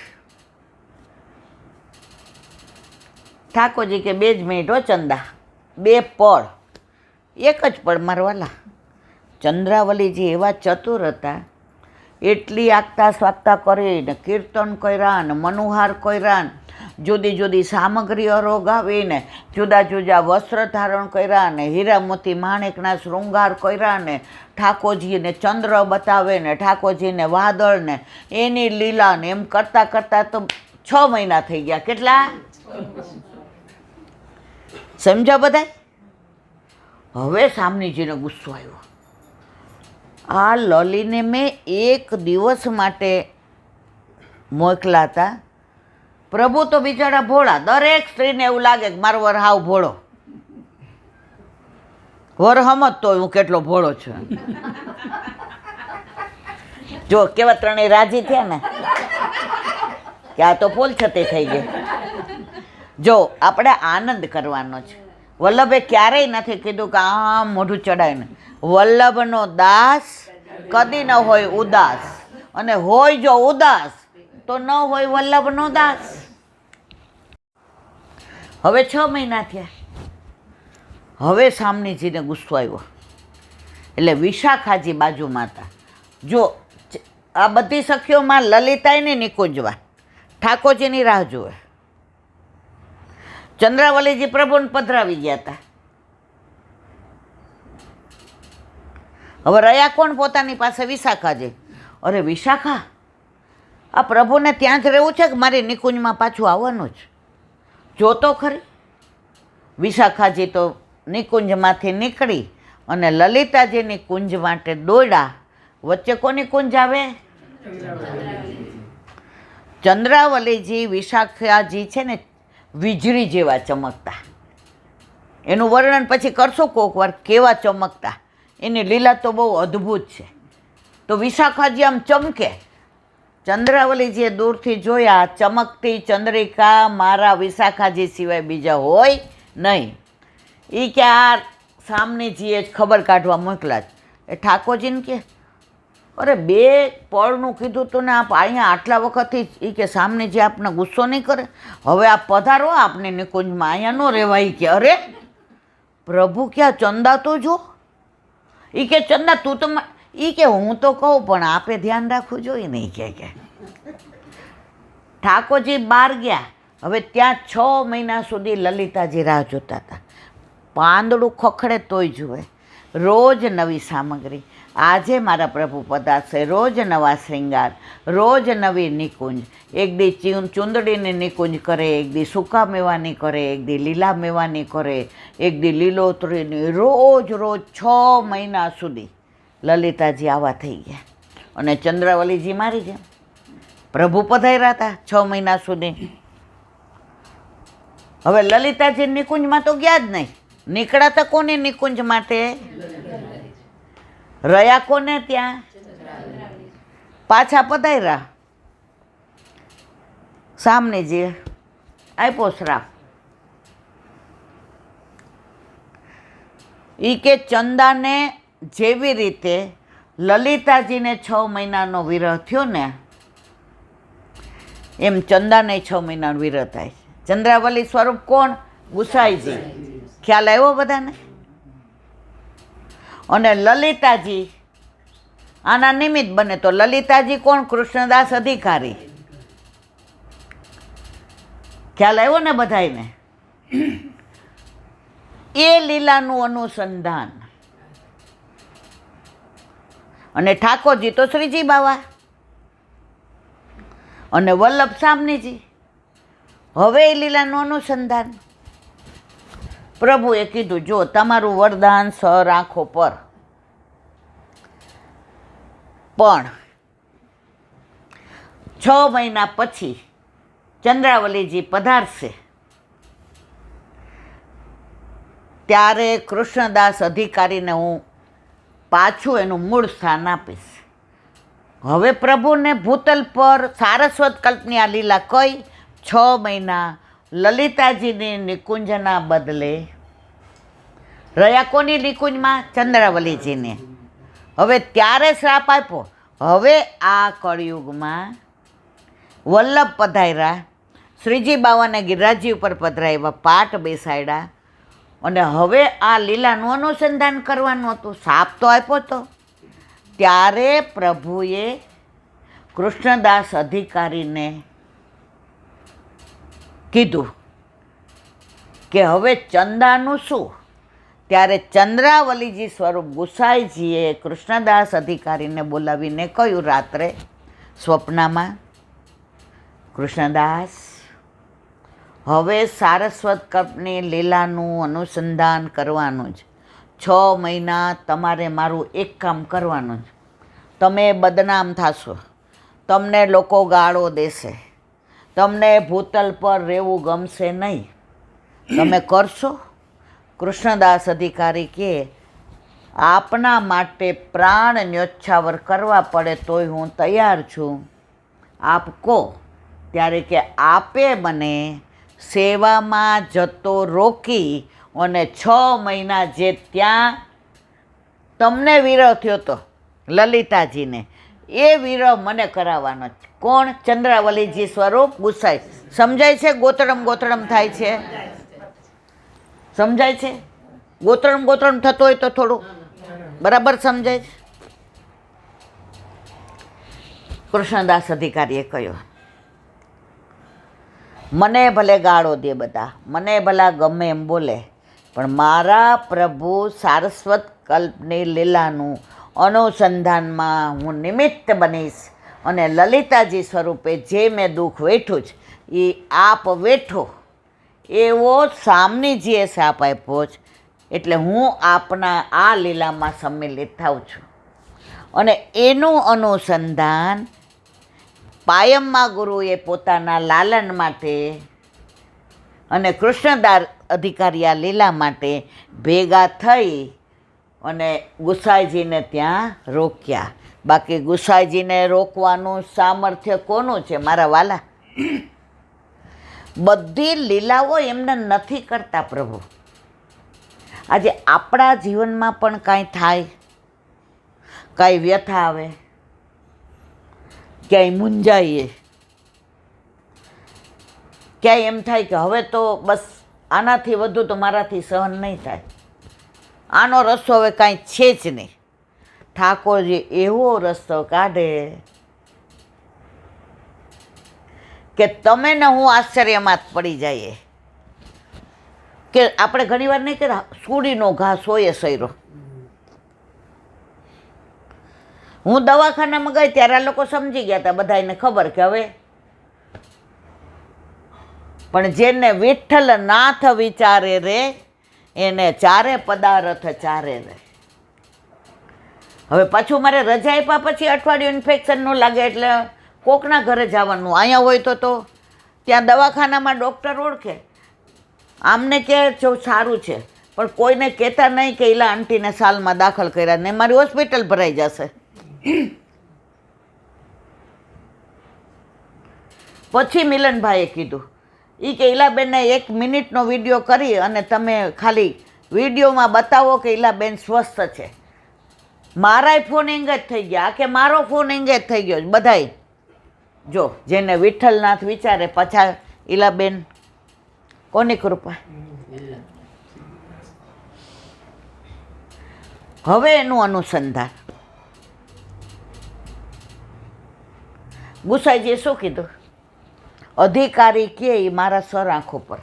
ઠાકોરજી કે 2 જ મિનિટ હો ચંદા, 2 પળ, એક જ પળ મારવાલા. ચંદ્રાવલીજી એવા ચતુર હતા. એટલી આગતા સ્વાગતા કરીને કીર્તન કર્યા ને મનુહાર કર્યા ને જુદી જુદી સામગ્રીઓ રોગાવીને જુદા જુદા વસ્ત્ર ધારણ કર્યા ને હીરા મોતી માણેકના શૃંગાર કર્યા ને ઠાકોરજીને ચંદ્ર બતાવે ને ઠાકોરજીને વાદળ ને એની લીલા ને એમ કરતાં કરતાં તો 6 મહિના થઈ ગયા. કેટલા સમજા બધા? હવે સામનીજીને ગુસ્સો આવ્યો. આ લલીને મેં 1 દિવસ માટે મોકલા હતા. પ્રભુ તો બિચારા ભોળા. દરેક સ્ત્રીને એવું લાગે કે મારો વર હાવ ભોળો. વર સમજતો હું કેટલો ભોળો છું. જો કેવા ત્રણેય રાજી થયા ને કે આ તો પોલ છતે થઈ ગઈ. જો આપણે આનંદ કરવાનો છે. વલ્લભે ક્યારેય નથી કીધું કે આમ મોઢું ચડાવીને. વલ્લભનો દાસ કદી ન હોય ઉદાસ, અને હોય જો ઉદાસ તો ન હોય વલ્લભનો દાસ. હવે 6 મહિના થયા. હવે સામનીજીને ગુસ્સો આવ્યો. એટલે વિશાખાજી બાજુમાં હતા. જો આ બધી સખીઓમાં લલિતાય ને નિકુંજવા ઠાકોરજીની રાહ જુએ. ચંદ્રાવલીજી પ્રભુને પધરાવી ગયા હતા. હવે રહ્યા કોણ પોતાની પાસે? વિશાખાજી. અરે વિશાખા, આ પ્રભુને ત્યાં જ રહેવું છે કે મારી નિકુંજમાં પાછું આવવાનું જ? જોતો ખરી. વિશાખાજી તો નિકુંજમાંથી નીકળી અને લલિતાજીની કુંજ માટે દોડ્યા. વચ્ચે કોની કુંજ આવે? ચંદ્રાવલીજી વિશાખાજી છે ને વીજળી જેવા ચમકતા. એનું વર્ણન પછી કરશો કોક વાર, કેવા ચમકતા. એની લીલા તો બહુ અદ્ભુત છે. તો વિશાખાજી આમ ચમકે. ચંદ્રાવલીજીએ દૂરથી જોયા, ચમકતી ચંદ્રિકા મારા વિશાખાજી સિવાય બીજા હોય નહીં. એ કે આ સામનેજીએ જ ખબર કાઢવા મોકલા. એ ઠાકોરજીને કે અરે બે પળનું કીધું તું ને આપ અહીંયા આટલા વખતથી. એ કે સામનેજી આપને ગુસ્સો નહીં કરે? હવે આપ પધારો આપને નિકુંજમાં, અહીંયા ન રહેવાય. કે અરે પ્રભુ ક્યાં ચંદા તો જો. એ કે ચંદા તું તો એ કે હું તો કહું પણ આપે ધ્યાન રાખવું જોઈએ નહીં. કે ઠાકોરજી બહાર ગયા. હવે ત્યાં 6 મહિના સુધી લલિતાજી રાહ જોતા હતા. પાંદડું ખખડે તોય જુએ. રોજ નવી સામગ્રી. આજે મારા પ્રભુ પધારશે, રોજ નવા શ્રૃંગાર, રોજ નવી નિકુંજ. એક દી ચૂંદડીની નિકુંજ કરે, એક દી સૂકા મેવાની કરે, એક દી લીલા મેવાની કરે, એક દી લીલોતરીની. રોજ રોજ 6 મહિના સુધી લલિતાજી આવા થઈ ગયા. અને ચંદ્રાવલીજી મારી જેમ પ્રભુ પધાર્યા હતા 6 મહિના સુધી. હવે લલિતાજી નિકુંજમાં તો ગયા જ નહીં. નીકળ્યા તો કોની નિકુંજ માટે? રહ્યા કોને ત્યાં? પાછા પધાર્યા. સામનેજી આપ્યો શ્રાપ. એ કે ચંદાને જેવી રીતે લલિતાજીને 6 મહિનાનો વિરહ થયો ને એમ ચંદાને 6 મહિનાનો વિરહ થાય છે. ચંદ્રાવલી સ્વરૂપ કોણ? ગુસાઈજી. ખ્યાલ આવ્યો બધાને? અને લલિતાજી આના નિમિત્ત બને. તો લલિતાજી કોણ? કૃષ્ણદાસ અધિકારી. ખ્યાલ આવ્યો ને બધાને? એ લીલાનું અનુસંધાન. અને ઠાકોરજી તો શ્રીજી બાવા અને વલ્લભ સામનેજી. હવે એ લીલાનું અનુસંધાન. પ્રભુએ કીધું જો તમારું વરદાન સર આંખો પર, પણ 6 મહિના પછી ચંદ્રાવલીજી પધારશે ત્યારે કૃષ્ણદાસ અધિકારીને હું પાછું એનું મૂળ સ્થાન આપીશ. હવે પ્રભુને ભૂતલ પર સારસ્વત કલ્પની આ લીલા કઈ 6 મહિના લલિતાજીની નિકુંજના બદલે રહ્યા કોની નિકુંજમાં? ચંદ્રાવલીજીને. હવે ત્યારે શ્રાપ આપ્યો. હવે આ કળિયુગમાં વલ્લભ પધાર્યા, શ્રીજી બાવાને ગિરિરાજી ઉપર પધરાવ્યા, પાઠ બેસાડ્યા અને હવે આ લીલાનું અનુસંધાન કરવાનું હતું. શાપ તો આપ્યો તો. ત્યારે પ્રભુએ કૃષ્ણદાસ અધિકારીને કીધું કે હવે ચંદાનું શું? ત્યારે ચંદ્રાવલીજી સ્વરૂપ ગુસાઈજીએ કૃષ્ણદાસ અધિકારીને બોલાવીને કહ્યું રાત્રે સ્વપ્નમાં, કૃષ્ણદાસ હવે સારસ્વત કલ્પની લીલાનું અનુસંધાન કરવાનું જ. 6 મહિના તમારે મારું એક કામ કરવાનું જ. તમે બદનામ થશો, તમને લોકો ગાળો દેશે, તમને ભૂતલ પર રહેવું ગમશે નહીં. તમે કરશો? કૃષ્ણદાસ અધિકારી કે આપના માટે પ્રાણ ન્યોચ્છાવર કરવા પડે તોય હું તૈયાર છું. આપ કહો. ત્યારે કે આપે મને સેવામાં જતો રોકી અને 6 મહિના જે ત્યાં તમને વિરહ થયો હતો લલિતાજીને, એ વિરહ મને કરાવવાનો છે. કોણ? ચંદ્રાવલીજી સ્વરૂપ ગુસાઈ. સમજાય છે? ગોતરમ થાય છે. સમજાય છે? ગોતરમ થતો હોય તો થોડું બરાબર સમજાય છે. કૃષ્ણદાસ અધિકારીએ કહ્યું મને ભલે ગાળો દે બધા, મને ભલા ગમે એમ બોલે, પણ મારા પ્રભુ સારસ્વત કલ્પની લીલાનું અનુસંધાનમાં હું નિમિત્ત બનીશ અને લલિતાજી સ્વરૂપે જે મેં દુઃખ વેઠું છે એ આપ વેઠો એવો સામનીજીએ શાપ આપ્યો છે. એટલે હું આપના આ લીલામાં સંમિલિત થાઉં છું અને એનું અનુસંધાન પાયમમાં ગુરુએ પોતાના લાલન માટે અને કૃષ્ણદાસ અધિકારી આ લીલા માટે ભેગા થઈ અને ગુસાઈજીને ત્યાં રોક્યા. બાકી ગુસાઈજીને રોકવાનું સામર્થ્ય કોનું છે મારા વાલા? બધી લીલાઓ એમને નથી કરતા પ્રભુ. આજે આપણા જીવનમાં પણ કાંઈ થાય, કાંઈ વ્યથા આવે, ક્યાંય મૂંઝાઈએ, ક્યાંય એમ થાય કે હવે તો બસ આનાથી વધુ તો મારાથી સહન નહીં થાય, આનો રસ્તો હવે કાંઈ છે જ નહીં. ઠાકોરજી એવો રસ્તો કાઢે કે તમે ને હું આશ્ચર્યમાં જ પડી જઈએ કે આપણે ઘણીવાર નહીં કે સુડીનો ઘાસ હોય સૈરો. હું દવાખાનામાં ગઈ ત્યારે આ લોકો સમજી ગયા હતા, બધાને ખબર કે હવે પણ જેને વિઠ્ઠલ નાથ વિચારે રે એને ચારે પદાર્થ ચારે રે. હવે પાછું મારે રજા આપ્યા પછી અઠવાડિયું ઇન્ફેક્શન ન લાગે એટલે કોકના ઘરે જવાનું. અહીંયા હોય તો ત્યાં દવાખાનામાં ડૉક્ટર ઓળખે, આમને કે જો સારું છે, પણ કોઈને કહેતા નહીં કે એલા આંટીને સાલમાં દાખલ કર્યા ને મારી હોસ્પિટલ ભરાઈ જશે. પછી મિલનભાઈએ કીધું એ કે ઈલાબેનને 1 મિનિટનો વિડીયો કરી અને તમે ખાલી વિડીયોમાં બતાવો કે ઈલાબેન સ્વસ્થ છે. મારાય ફોન એંગેજ થઈ ગયા, કે મારો ફોન એંગેજ થઈ ગયો. બધાય જો જેને વિઠ્ઠલનાથ વિચારે પાછા ઈલાબેન કોની કૃપા. હવે એનું અનુસંધાન ગુસાઈજીએ શું કીધું? અધિકારી કે એ મારા સર આંખો પર.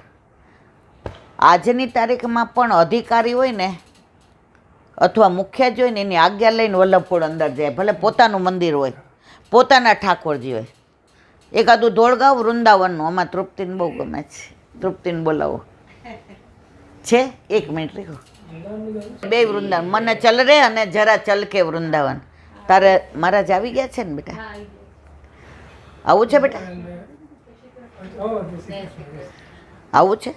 આજની તારીખમાં પણ અધિકારી હોય ને અથવા મુખ્ય જ હોય ને એની આજ્ઞા લઈને વલ્લભપુર અંદર જાય, ભલે પોતાનું મંદિર હોય, પોતાના ઠાકોરજી હોય. એકાદું ધોળગાવ વૃંદાવનનું આમાં તૃપ્તિને બહુ ગમે છે. તૃપ્તિને બોલાવો છે 1 મિનિટ રીખો. 2 વૃંદાવન, મને ચલ રે અને જરા ચલકે વૃંદાવન. તારે મહારાજ આવી ગયા છે ને બેટા? આવું છે બેટા? આવું છે?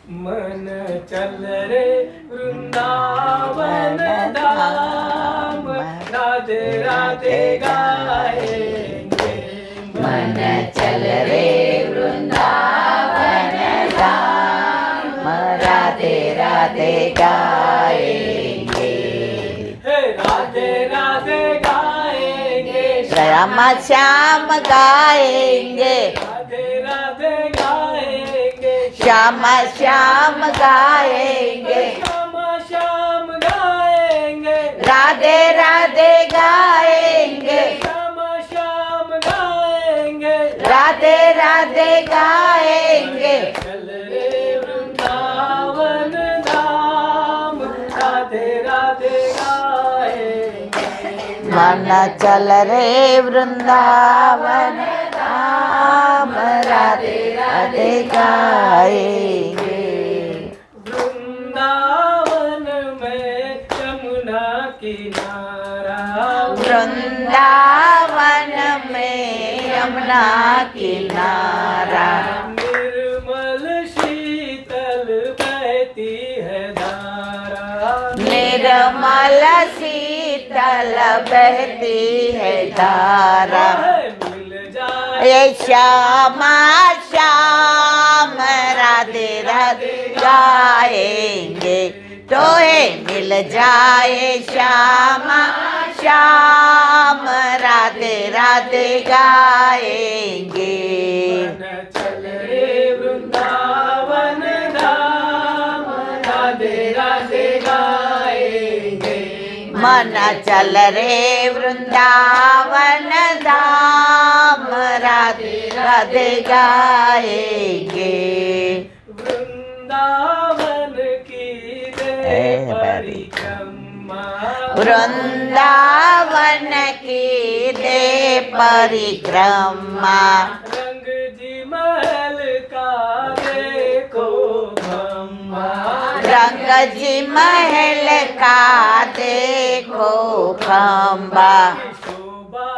મન ચલ રે વૃંદાવન ધામ, રાધે રાધે ગાએંગે. મન ચલ રે વૃંદાવન ધામ, રાધે રાધે ગાએંગે. હે રાધે રાધે ગાએંગે, શ્યામ શ્યામ ગાએંગે, રાધે રાધે ગાએંગે, श्याम श्याम गाएंगे, श्याम श्याम गाएंगे, राधे राधे गाएंगे, श्याम श्याम गाएंगे, राधे राधे गाएंगे. चल रे वृंदावन धाम, राधे राधे गाएंगे. मन चल रे वृंदावन धाम, राधे राधे गाएंगे. वृंदावन में यमुना किनारा, वृंदावन में यमुना किनारा, निर्मल शीतल बहती है धारा, निर्मल शीतल बहती है धारा. मिल जाए ये श्यामा श्याम राधे राधे गाएंगे, तो ये मिल जाए श्यामा श्याम राधे राधे गाएंगे. चल रे वृंदावन धाम, राधे राधे गाएंगे. मन चल रे वृंदावन धाम, राधे राधे गाएंगे. वृंदावन की दे परिक्रमा, वृंदावन की दे परिक्रमा रंग जी महल का देखो खम्बा रंग जी महल का देखो खंबा शोभा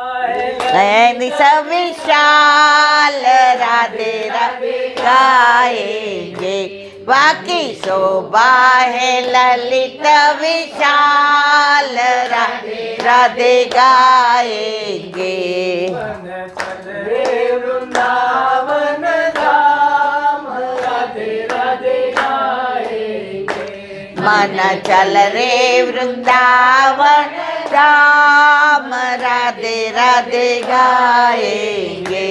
है विशाल राधे राधे गाएंगे बाकी शोभा है ललित विशाल राधे राधे गाएंगे मन चल रे वृंदावन धाम राधे राधे गाएंगे मन चल रे वृंदावन धाम राधे राधे गाएंगे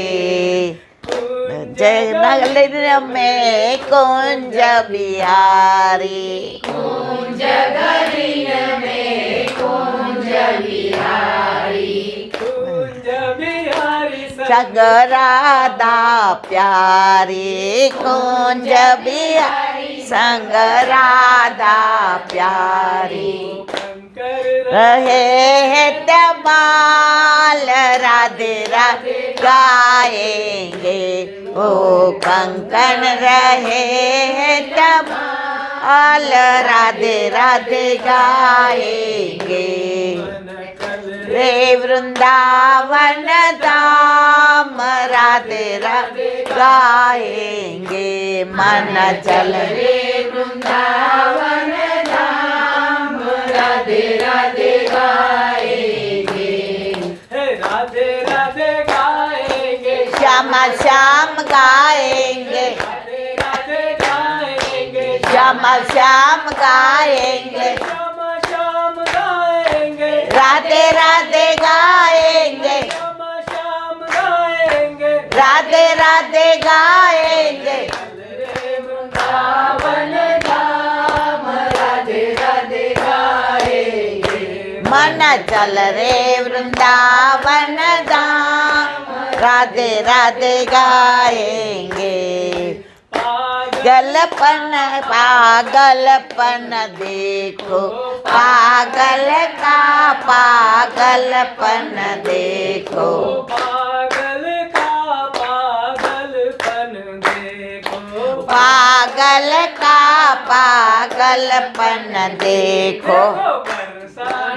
जय नगलिन में कुंज बिहारी कुंज गलिन में कुंज बिहारी कुंज बिहारी संगराधा प्यारी कुंज बिहारी संगराधा प्यारी शंकर रहे हैं तबाल राधे राधे गाएंगे ओ कंकन रहे हैं तबाल राधे राधे गाएंगे रे वृंदावन धाम राधे राधे गाएंगे मन चल रे वृंदावन धाम राधे राधे गाएंगे हे राधे राधे गाएंगे श्याम श्याम गाएंगे राधे राधे गाएंगे श्याम श्याम गाएंगे श्याम श्याम गाएंगे राधे राधे गाएंगे श्याम श्याम गाएंगे राधे राधे गाएंगे रे वृंदावन धाम राधे राधे गाएंगे मन चल रे वृंदावन धाम राधे राधे गाएंगे पागलपन पागलपन देखो पागल का पागलपन देखो पागल का पागलपन देखो पागल का पागलपन देखो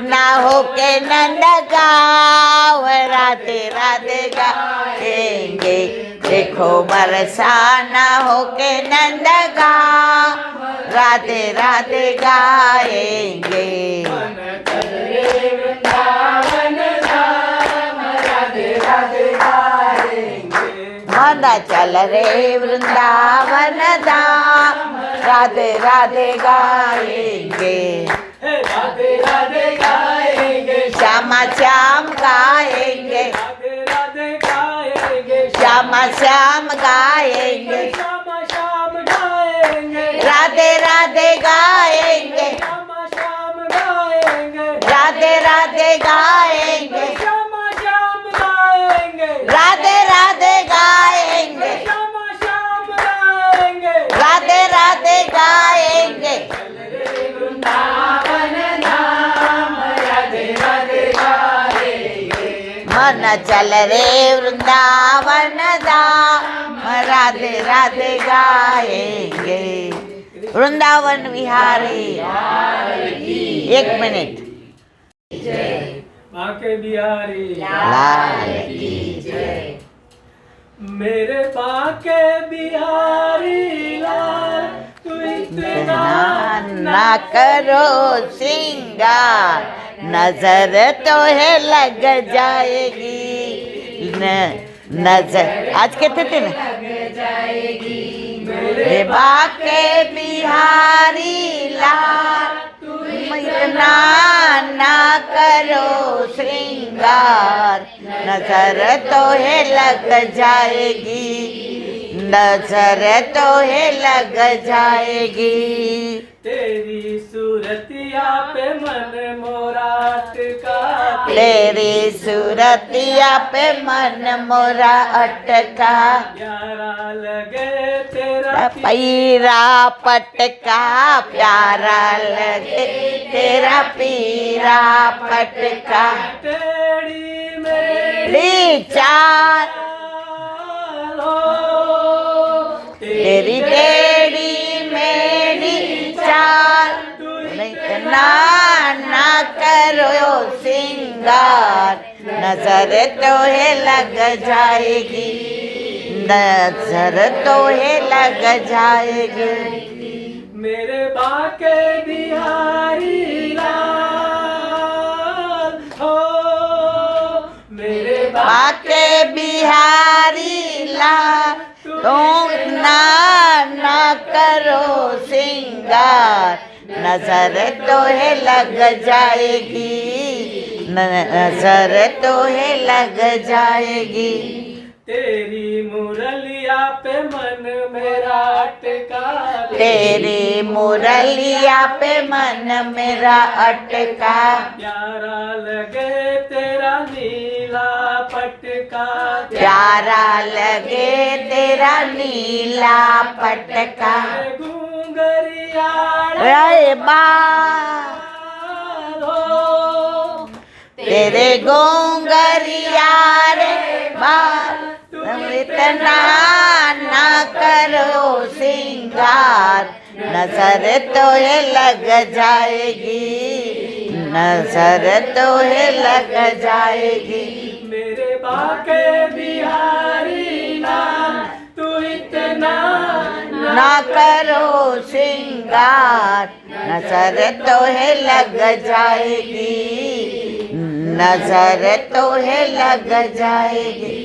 ना हो के नंद गाँव राधे राधे गाएंगे देखो बरसा ना हो के नंद गाँव राधे राधे गाएंगे वृंदावन धाम राधे राधे गाएंगे मन चल रे वृंदावन धाम राधे राधे गाएंगे हे राधे राधे गाएंगे श्याम श्याम गाएंगे राधे राधे गाएंगे श्याम श्याम गाएंगे श्याम श्याम गाएंगे राधे राधे गाएंगे श्याम श्याम गाएंगे राधे राधे गाएंगे श्याम श्याम गाएंगे राधे राधे गाएंगे श्याम श्याम गाएंगे राधे राधे गाएंगे वृंदावन धाम राधे राधे गाएंगे मन चल रे वृंदावन धाम राधे राधे गाएंगे वृंदावन विहारी एक मिनट बाके बिहारी लाल की जय मेरे बाके बिहारी लाल तू इतना ना करो श्रृंगार नजर तो है लग जाएगी नजर आज कहते थे ना लग जाएगी रे बाके बिहारी लाल तुम इतना ना करो श्रृंगार नजर तो है लग जाएगी नजर तो है लग जाएगी। तेरी सूरतिया पे मन मोरा अटका, तेरी सूरतिया पे मन मोरा अटका, प्यारा लगे तेरा पीरा पटका, प्यारा लगे तेरा पीरा पटका। टेढ़ी मेरी तेरी चाल, तेरी टेढ़ी मेरी चाल, इतना ना करो सिंगार, नजर तो है लग जाएगी, नजर तो है लग जाएगी। मेरे बाके बिहारी लाल हो, मेरे बाके बिहारी लाल, तुम ना करो सिंगार, नजर तो है लग जाएगी, नजर तो है लग जाएगी। तेरी मुरलिया पे मन मेरा अटका, तेरी मुरलिया पे मन मेरा अटका, प्यारा लगे तेरा नीला पटका, प्यारा लगे तेरा नीला पटका। घूंगरिया रे बा तेरे गोंगरिया रे बाल, तुम इतना ना करो सिंगार, नजर तो है लग जाएगी, नजर तो है लग जाएगी। मेरे बाके बिहारी लाल, तू इतना ना करो सिंगार, नजर तो है लग जाएगी, नजर तो है लग जाएगी।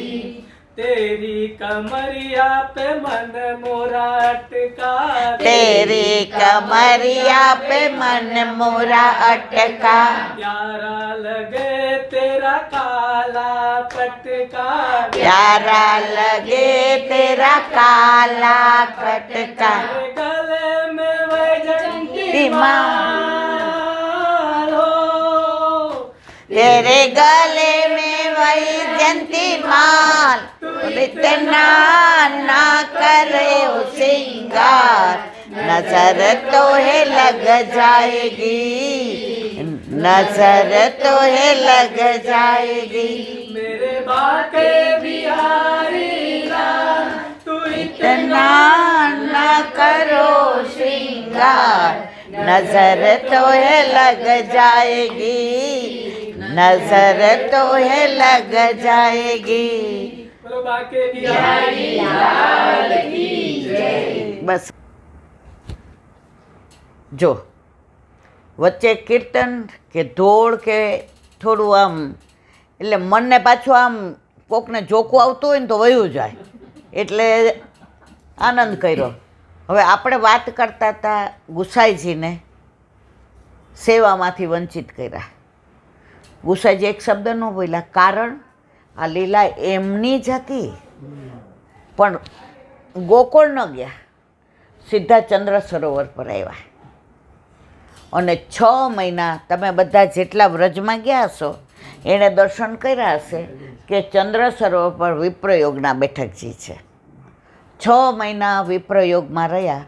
तेरी कमरिया पे मन मोरा अटका, तेरी कमरिया पे मन मोरा अटका, प्यारा लगे तेरा काला पटका, प्यारा लगे तेरा काला पटका। तेरे गले में वैजंती माल माल हो, तेरे गले में वही जंती माल, इतना ना करे सिंगार, नजर तो है लग जाएगी, नजर तो है लग जाएगी। मेरे बाके बिहारी लाल, तू इतना ना करो श्रृंगार, नजर तो है लग जाएगी, नजर तो है लग जाएगी। बोलो बाके बिहारी लाल की जय। બસ જો વચ્ચે કીર્તન કે ધોળ કે થોડું આમ એટલે મનને પાછું આમ કોકને જોકું આવતું હોય ને તો વયું જાય એટલે આનંદ કર્યો. હવે આપણે વાત કરતા હતા ગુસાઈજીને સેવામાંથી વંચિત કર્યા. ગુસાઈજી એક શબ્દ ન બોલ્યા, કારણ આ લીલા એમની જ હતી પણ ગોકુળ ન ગયા, સીધા ચંદ્ર સરોવર પર આવ્યા અને 6 મહિના તમે બધા જેટલા વ્રજમાં ગયા હશો એણે દર્શન કર્યા હશે કે ચંદ્ર સરોવર પર વિપ્રયોગના બેઠકજી છે. 6 મહિના વિપ્રયોગમાં રહ્યા,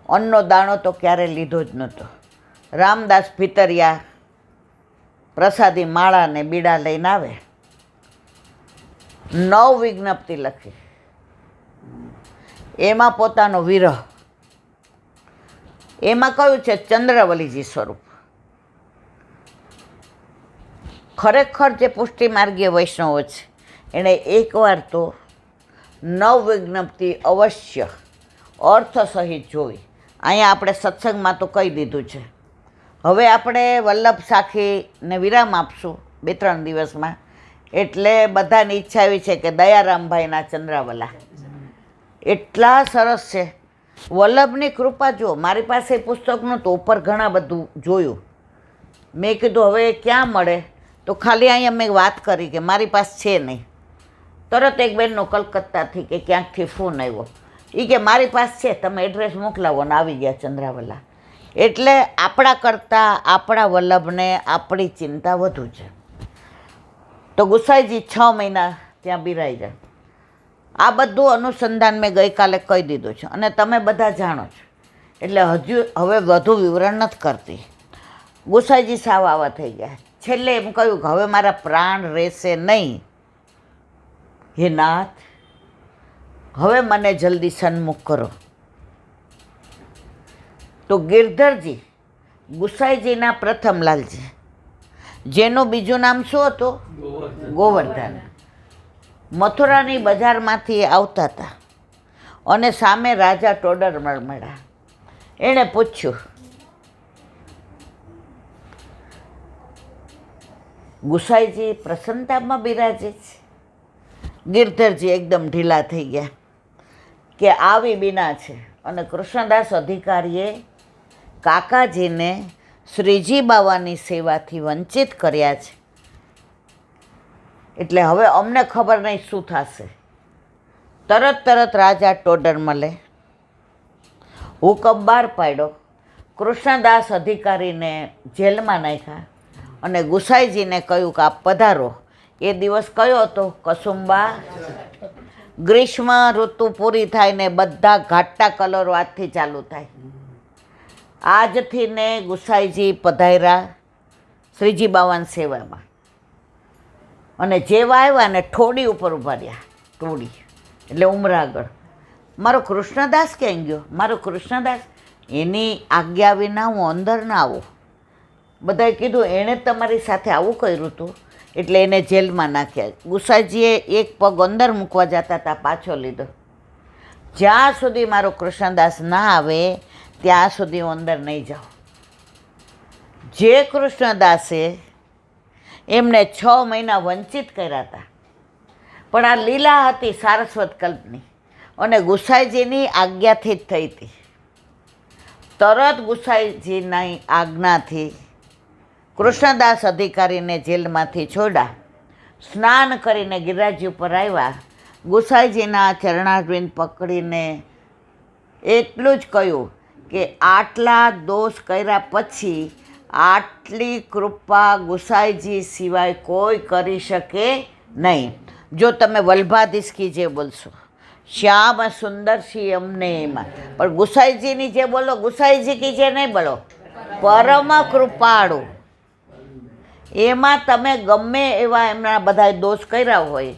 અન્નનો દાણો તો ક્યારે લીધો જ નહોતો. રામદાસ ભીતરિયા પ્રસાદી માળા ને બીડા લઈને આવે, 9 વિજ્ઞપ્તિ લખી, એમાં પોતાનો વિરહ, એમાં કયું છે ચંદ્રવલીજી સ્વરૂપ. ખરેખર જે પુષ્ટિમાર્ગીય વૈષ્ણવો છે એણે એકવાર તો 9 વિજ્ઞપ્તિ અવશ્ય અર્થ સહિત જોઈ. અહીંયા આપણે સત્સંગમાં તો કહી દીધું છે. હવે આપણે વલ્લભ સાખીને વિરામ આપશું 2-3 દિવસમાં, એટલે બધાની ઈચ્છા એવી છે કે દયારામભાઈના ચંદ્રાવલા એટલા સરસ છે. વલ્લભની કૃપા જુઓ, મારી પાસે પુસ્તક નહોતું, ઉપર ઘણા બધું જોયું. મેં કીધું હવે ક્યાં મળે, તો ખાલી અહીંયા મેં વાત કરી કે મારી પાસે છે નહીં. તરત એક બેનનો કલકત્તાથી કે ક્યાંકથી ફોન આવ્યો. એ કે મારી પાસે છે, તમે એડ્રેસ મોકલાવો ને આવી ગયા ચંદ્રાવલા. એટલે આપણા કરતાં આપણા વલ્લભને આપણી ચિંતા વધુ છે. તો ગુસાઈજી 6 મહિના ત્યાં બિરાઈ જાય. આ બધું અનુસંધાન મેં ગઈકાલે કહી દીધું છે અને તમે બધા જાણો છો, એટલે હવે વધુ વિવરણ નથી કરતી. ગુસાઈજી સાવ આવા થઈ ગયા. છેલ્લે એમ કહ્યું કે હવે મારા પ્રાણ રહેશે નહીં, હે નાથ, હવે મને જલ્દી સન્મુખ કરો. તો ગિરધરજી ગુસાઈજીના પ્રથમ લાલજી, જેનું બીજું નામ શું હતું? ગોવર્ધન. મથુરાની બજારમાંથી આવતા હતા અને સામે રાજા ટોડરમલ મળ્યા. એણે પૂછ્યું, ગુસાઈજી પ્રસન્નતામાં બિરાજે છે? ગિરધરજી એકદમ ઢીલા થઈ ગયા કે આવી બીના છે. અને કૃષ્ણદાસ અધિકારીએ કાકાજીને શ્રીજી બાવાની સેવાથી વંચિત કર્યા છે, એટલે હવે અમને ખબર નહીં શું થશે. તરત રાજા ટોડરમલે હુકમ બહાર પાડ્યો, કૃષ્ણદાસ અધિકારીને જેલમાં નાખ્યા અને ગુસાઈજીને કહ્યું કે આપ પધારો. એ દિવસ કયો હતો? કસુંબા. ગ્રીષ્મ ઋતુ પૂરી થાય ને બધા ઘાટા કલરો આજથી ચાલુ થાય. આજથી ને ગુસાઈજી પધાર્યા શ્રીજી બાવાની સેવામાં અને જેવા આવ્યા ને ઠોડી ઉપર ઊભા રહ્યા. ઠોડી એટલે ઉમરાગળ. મારો કૃષ્ણદાસ ક્યાં ગયો? મારો કૃષ્ણદાસ, એની આજ્ઞા વિના હું અંદર ના આવું. બધાએ કીધું એણે તમારી સાથે આવું કર્યું હતું એટલે એને જેલમાં નાખ્યા. ગુસાઈજીએ એક પગ અંદર મૂકવા જતા હતા, પાછો લીધો. જ્યાં સુધી મારો કૃષ્ણદાસ ના આવે ત્યાં સુધી હું અંદર નહીં જાઉં. જે કૃષ્ણદાસે એમને 6 મહિના વંચિત કર્યા હતા, પણ આ લીલા હતી સારસ્વત કલ્પની અને ગુસાઈજીની આજ્ઞાથી જ થઈ હતી. તરત ગુસાઈજીની આજ્ઞાથી કૃષ્ણદાસ અધિકારીને જેલમાંથી છોડ્યા. સ્નાન કરીને ગિરિરાજ ઉપર આવ્યા. ગુસાઈજીના ચરણારવિંદ પકડીને એટલું જ કહ્યું કે આટલા દોષ કર્યા પછી આટલી કૃપા ગુસાઈજી સિવાય કોઈ કરી શકે નહીં. જો તમે વલ્ભાધીશકી જે બોલશો, શ્યામ સુંદર સિંહ અમને એમાં, પણ ગુસાઈજીની જે બોલો, ગુસાઈજી કી જે નહીં બોલો, પરમ કૃપાળુ, એમાં તમે ગમે એવા એમના બધા દોષ કર્યા હોય,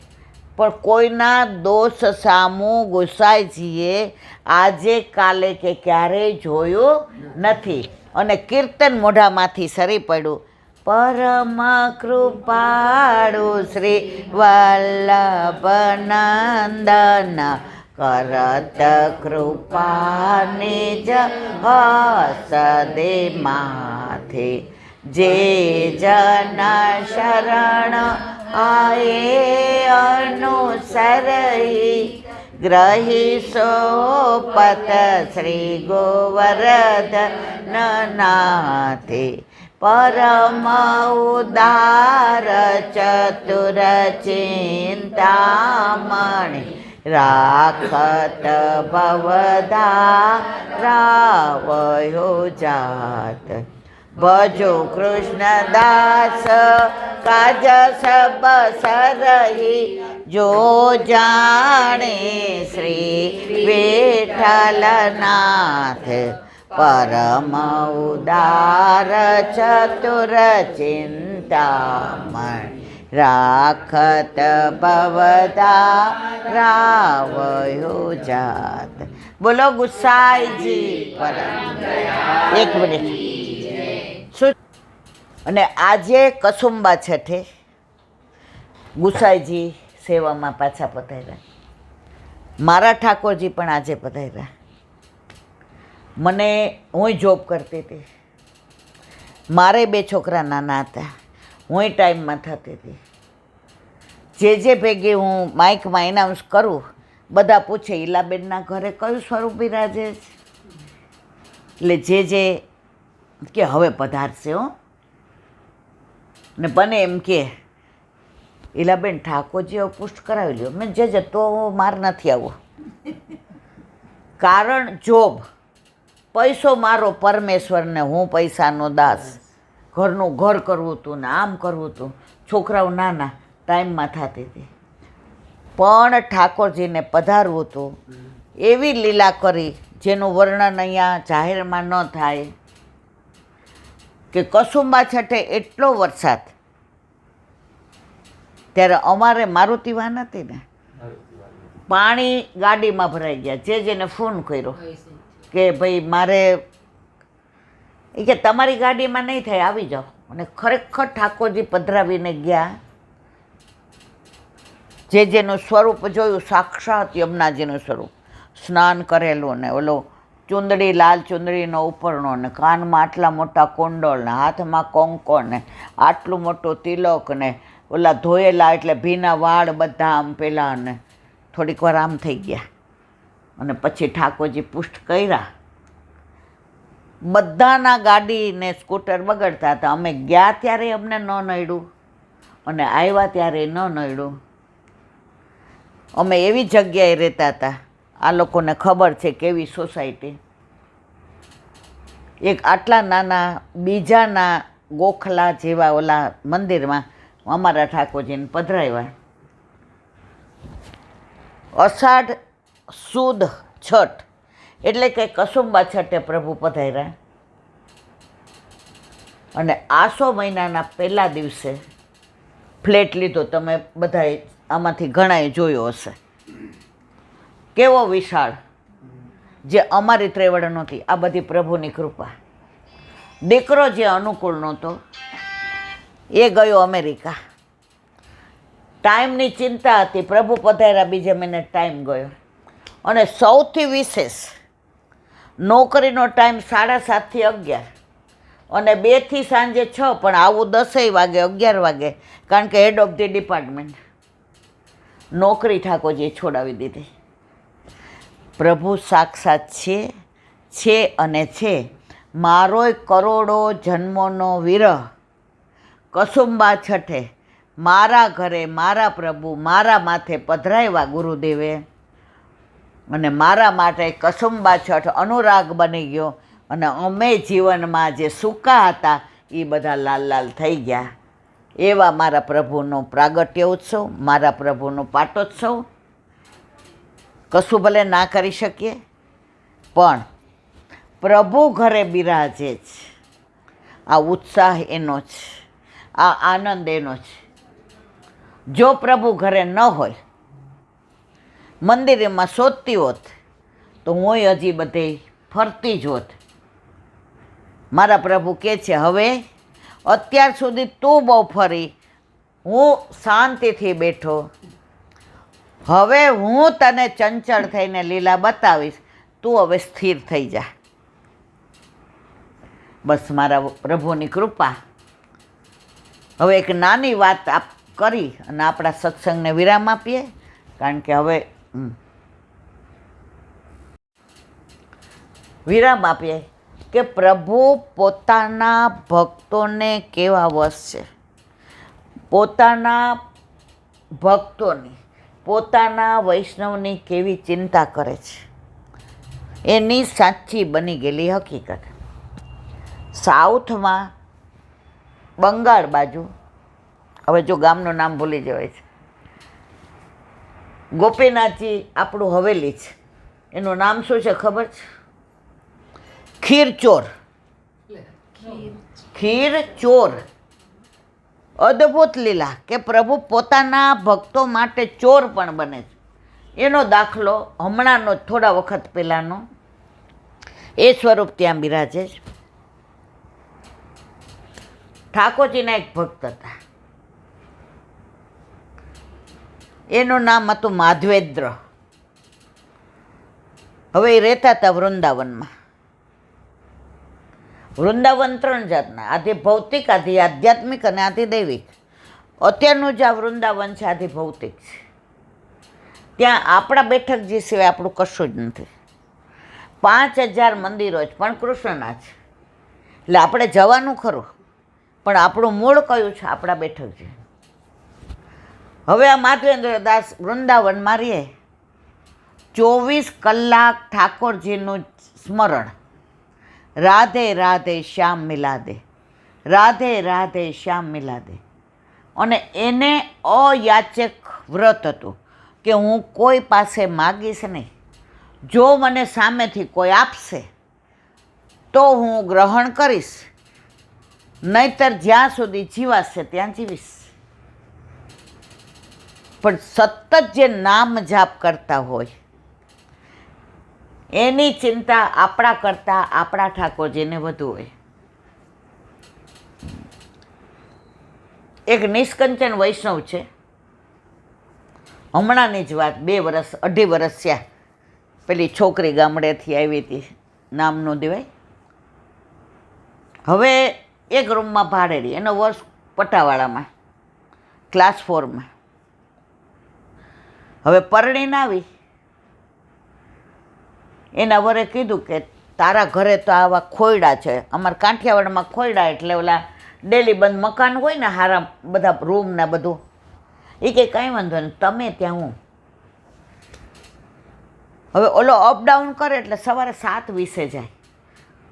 પણ કોઈના દોષ સામું ગુસાઈજીએ આજે કાલે કે ક્યારેય જોયું નથી. અને કીર્તન મોઢામાંથી સરી પડ્યું, પરમ કૃપાળુ શ્રી વલ્લભ નંદન કરત કૃપા નિજ હસદે માથે, જે જન શરણ આયે અનુસરઈ, ગ્રહી સોપત શ્રી ગોવર્ધન નાથે, પરમ ઉદાર ચતુર ચિંતામણી, રાખત ભવદા રાવયો જાત, ભજો કૃષ્ણદાસ કાજ સબ સરહી, જો જાણે શ્રી વિઠ્ઠલનાથ, પરમ ઉદાર ચતુર ચિંતામણ, રાખત ભવદા રાવયો જાત. બોલો ગુસાઈજી પરમ. એક મિનિટ. અને આજે કસુંબા છઠે ગુસાઈજી સેવામાં પાછા પધાર્યા. મારા ઠાકોરજી પણ આજે પધાર્યા. મને હું જોબ કરતી હતી, મારે 2 છોકરા નાના હતા, હું ટાઈમમાં થતી હતી. જે ભેગી હું માઇકમાં એનાઉન્સ કરું, બધા પૂછે ઈલાબેનના ઘરે કયું સ્વરૂપ બિરાજે છે? એટલે જે કે હવે પધારશે હો. ને બને એમ કે એલા બેન ઠાકોરજીએ પુષ્ટ કરાવી લ્યો. મેં જે તો માર નથી આવો. કારણ જોબ, પૈસો મારો પરમેશ્વરને, હું પૈસાનો દાસ. ઘરનું ઘર કરવું હતું ને આમ કરવું હતું, છોકરાઓ નાના, ટાઈમમાં થતી હતી. પણ ઠાકોરજીને પધારવું હતું, એવી લીલા કરી જેનું વર્ણન અહીંયા જાહેરમાં ન થાય. કે કસુંબા છઠે એટલો વરસાદ, ત્યારે અમારે મારુતિ વાન હતી ને, પાણી ગાડીમાં ભરાઈ ગયા. જેને ફોન કર્યો કે ભાઈ મારે, એ કે તમારી ગાડીમાં નહીં થાય, આવી જાઓ. અને ખરેખર ઠાકોરજી પધરાવીને ગયા. જેનું સ્વરૂપ જોયું, સાક્ષાત યમુનાજીનું સ્વરૂપ, સ્નાન કરેલું ને ઓલો ચુંદડી, લાલ ચુંદડીનો ઉપરનો ને કાનમાં આટલા મોટા કુંડળ ને હાથમાં કોંકો ને આટલું મોટું તિલક ને ઓલા ધોયેલા એટલે ભીના વાળ બધા આમ પેલા, ને થોડીક વાર આમ થઈ ગયા. અને પછી ઠાકોરજી પુષ્ટ કર્યા. બધાના ગાડી ને સ્કૂટર બગડતા હતા. અમે ગયા ત્યારે અમને ન નડ્યું અને આવ્યા ત્યારે ન નડ્યું. અમે એવી જગ્યાએ રહેતા હતા, આ લોકોને ખબર છે કેવી સોસાયટી. એક આટલા નાના બીજાના ગોખલા જેવા ઓલા મંદિરમાં અમારા ઠાકોરજીને પધરાવ્યા. અષાઢ સુદ છઠ એટલે કે કસુંબા છઠે પ્રભુ પધાર્યા. અને આસો મહિનાના પહેલા દિવસે ફ્લેટ લીધો. તમે બધાએ આમાંથી ઘણાએ જોયો હશે. કેવો વિશાળ, જે અમારી ત્રેવડ નહોતી. આ બધી પ્રભુની કૃપા. દીકરો જે અનુકૂળ નહોતો એ ગયો અમેરિકા. ટાઈમની ચિંતા હતી, પ્રભુ પધાર્યા, બીજે મહિને ટાઈમ ગયો. અને સૌથી વિશેષ, નોકરીનો ટાઈમ 7:30 થી 11 અને 2 થી સાંજે 6, પણ આવું 10 વાગે 11 વાગે, કારણ કે હેડ ઓફ ધી ડિપાર્ટમેન્ટ. નોકરી ઠાકોરજીએ છોડાવી દીધી. પ્રભુ સાક્ષાત છે અને છે. મારોય કરોડો જન્મોનો વિરહ, કસુંબા છઠે મારા ઘરે મારા પ્રભુ મારા માથે પધરાવ્યા ગુરુદેવે. અને મારા માટે કસુંબા છઠ અનુરાગ બની ગયો. અને અમે જીવનમાં જે સૂકા હતા એ બધા લાલ લાલ થઈ ગયા. એવા મારા પ્રભુનો પ્રાગટ્ય ઉત્સવ, મારા પ્રભુનો પાટોત્સવ. કશું ભલે ના કરી શકીએ, પણ પ્રભુ ઘરે બિરાજે જ. આ ઉત્સાહ એનો જ, આ આનંદ એનો જ. જો પ્રભુ ઘરે ન હોય, મંદિરમાં શોધતી હોત તો હું હજી બધે ફરતી જ હોત. મારા પ્રભુ કહે છે, હવે અત્યાર સુધી તું બહુ ફરી, હું શાંતિથી બેઠો, હવે હું તને ચંચળ થઈને લીલા બતાવીશ, તું હવે સ્થિર થઈ જા. બસ મારા પ્રભુની કૃપા. હવે એક નાની વાત કરી અને આપણા સત્સંગને વિરામ આપીએ, કારણ કે હવે વિરામ આપીએ કે પ્રભુ પોતાના ભક્તોને કેવા વશ છે. પોતાના ભક્તોની, પોતાના વૈષ્ણવની કેવી ચિંતા કરે છે, એની સાચી બની ગયેલી હકીકત. સાઉથમાં બંગાળ બાજુ, હવે જો ગામનું નામ ભૂલી જવાય છે, ગોપીનાથજી આપણું હવેલી છે, એનું નામ શું છે ખબર છે? ખીરચોર. ખીરચોર. અદ્ભુત લીલા કે પ્રભુ પોતાના ભક્તો માટે ચોર પણ બને છે. એનો દાખલો હમણાંનો થોડા વખત પહેલાંનો એ સ્વરૂપ ત્યાં બિરાજે છે. ઠાકોરજીના એક ભક્ત હતા, એનું નામ હતું માધવેન્દ્ર. હવે એ રહેતા હતા વૃંદાવનમાં. વૃંદાવન 3 જાતના, આધિ ભૌતિક, આધિ આધ્યાત્મિક અને આધિ દૈવિક. અત્યારનું જે આ વૃંદાવન છે આધિ ભૌતિક છે. ત્યાં આપણા બેઠકજી સિવાય આપણું કશું જ નથી. 5000 મંદિરો જ પણ કૃષ્ણના છે. એટલે આપણે જવાનું ખરું, પણ આપણું મૂળ કયું છે? આપણા બેઠકજી. હવે આ માધવેન્દ્ર દાસ વૃંદાવનમાં રહે, 24 કલાક ઠાકોરજીનું સ્મરણ, રાધે રાધે શ્યામ મિલા દે, રાધે રાધે શ્યામ મિલા દે. અને એને અયાચક વ્રત હતું કે હું કોઈ પાસે માગીશ નહીં, જો મને સામેથી કોઈ આપશે તો હું ગ્રહણ કરીશ, નહીંતર જ્યાં સુધી જીવાશે ત્યાં જીવીશ. પણ સતત જે નામ જાપ કરતા હોય એની ચિંતા આપણા કરતાં આપણા ઠાકોરજીને વધુ હોય. એક નિષ્કંચન વૈષ્ણવ છે, હમણાંની જ વાત, 2 વર્ષ 2.5 વર્ષ થયા, પેલી છોકરી ગામડેથી આવી હતી, નામ ન દેવાય. હવે એક રૂમમાં ભાડે રહી, એનો વર્ષ પટાવાળામાં ક્લાસ 4માં. હવે પરણીને આવી, એના વરે કીધું કે તારા ઘરે તો આવા ખોયડા છે, અમારા કાંઠિયાવાડમાં ખોયડા એટલે ઓલા ડેલી બંધ મકાન હોય ને હારા બધા રૂમ ને બધું. એ કે કાંઈ વાંધો નહીં, તમે ત્યાં હું. હવે ઓલો અપડાઉન કરે એટલે સવારે 7:20 જાય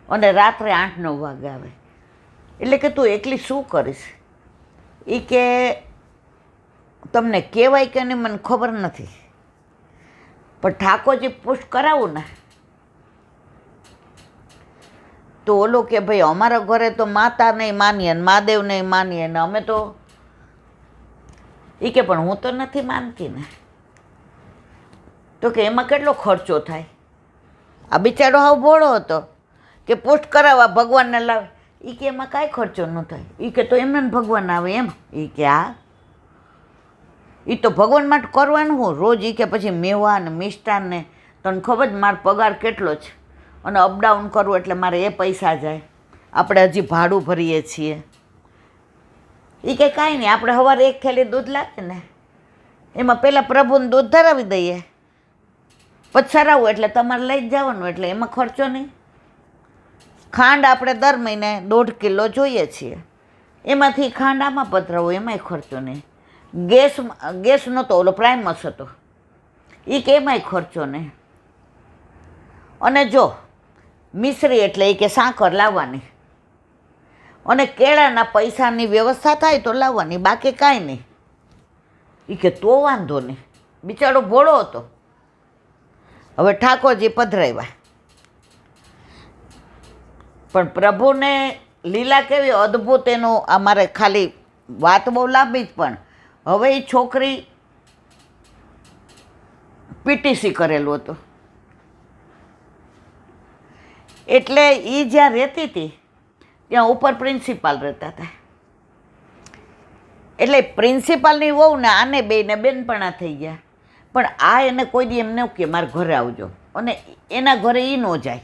અને રાત્રે 8-9 વાગે આવે. એટલે કે તું એકલી શું કરીશ? એ કે તમને કહેવાય કે નહીં મને ખબર નથી, પણ ઠાકોરજી પુષ્ટ કરાવું ને તો ઓલો કે ભાઈ અમારા ઘરે તો માતા નહીં માનીએ ને મહાદેવ નહીં માનીએ ને અમે તો. એ કે પણ હું તો નથી માનતી ને. તો કે એમાં કેટલો ખર્ચો થાય? આ બિચારો હાવ ભોળો હતો કે પુષ્ટ કરાવવા ભગવાનને લાવે. એ કે એમાં કાંઈ ખર્ચો ન થાય. એ કે તો એમને ભગવાન આવે એમ? એ કે હા, એ તો ભગવાન માટે કરવાનું હું રોજ. એ કે પછી મેવા ને મિષ્ટાન ને, તને ખબર જ મારો પગાર કેટલો છે, અને અપડાઉન કરવું એટલે મારે એ પૈસા જાય, આપણે હજી ભાડું ભરીએ છીએ. એ કે કાંઈ નહીં, આપણે સવારે 1 થેલી દૂધ લાગે ને એમાં પહેલાં પ્રભુને દૂધ ધરાવી દઈએ, પછી સરાવવું એટલે તમારે લઈ જ જવાનું, એટલે એમાં ખર્ચો નહીં. ખાંડ આપણે દર મહિને 1.5 કિલો જોઈએ છીએ, એમાંથી ખાંડ આમાં પધરાવું, એમાંય ખર્ચો નહીં. ગેસ નહોતો, ઓલો પ્રાઇમસ હતો, એ કે એમાંય ખર્ચો નહીં. અને જો મિશ્રી એટલે એ કે સાકર લાવવાની, અને કેળાના પૈસાની વ્યવસ્થા થાય તો લાવવાની, બાકી કાંઈ નહીં. એ કે તો વાંધો નહીં. બિચારો ભોળો હતો. હવે ઠાકોરજી પધરાવ્યા, પણ પ્રભુને લીલા કેવી અદ્ભુત. એનું અમારે ખાલી વાત બહુ લાંબી જ, પણ હવે એ છોકરી પીટીસી કરેલું હતું, એટલે એ જ્યાં રહેતી હતી ત્યાં ઉપર પ્રિન્સિપાલ રહેતા હતા. એટલે પ્રિન્સિપાલની વહુ ને આને બેને બેનપણા થઈ ગયા. પણ આ એને કોઈ દી એમ ન કે મારા ઘરે આવજો, અને એના ઘરે એ ન જાય.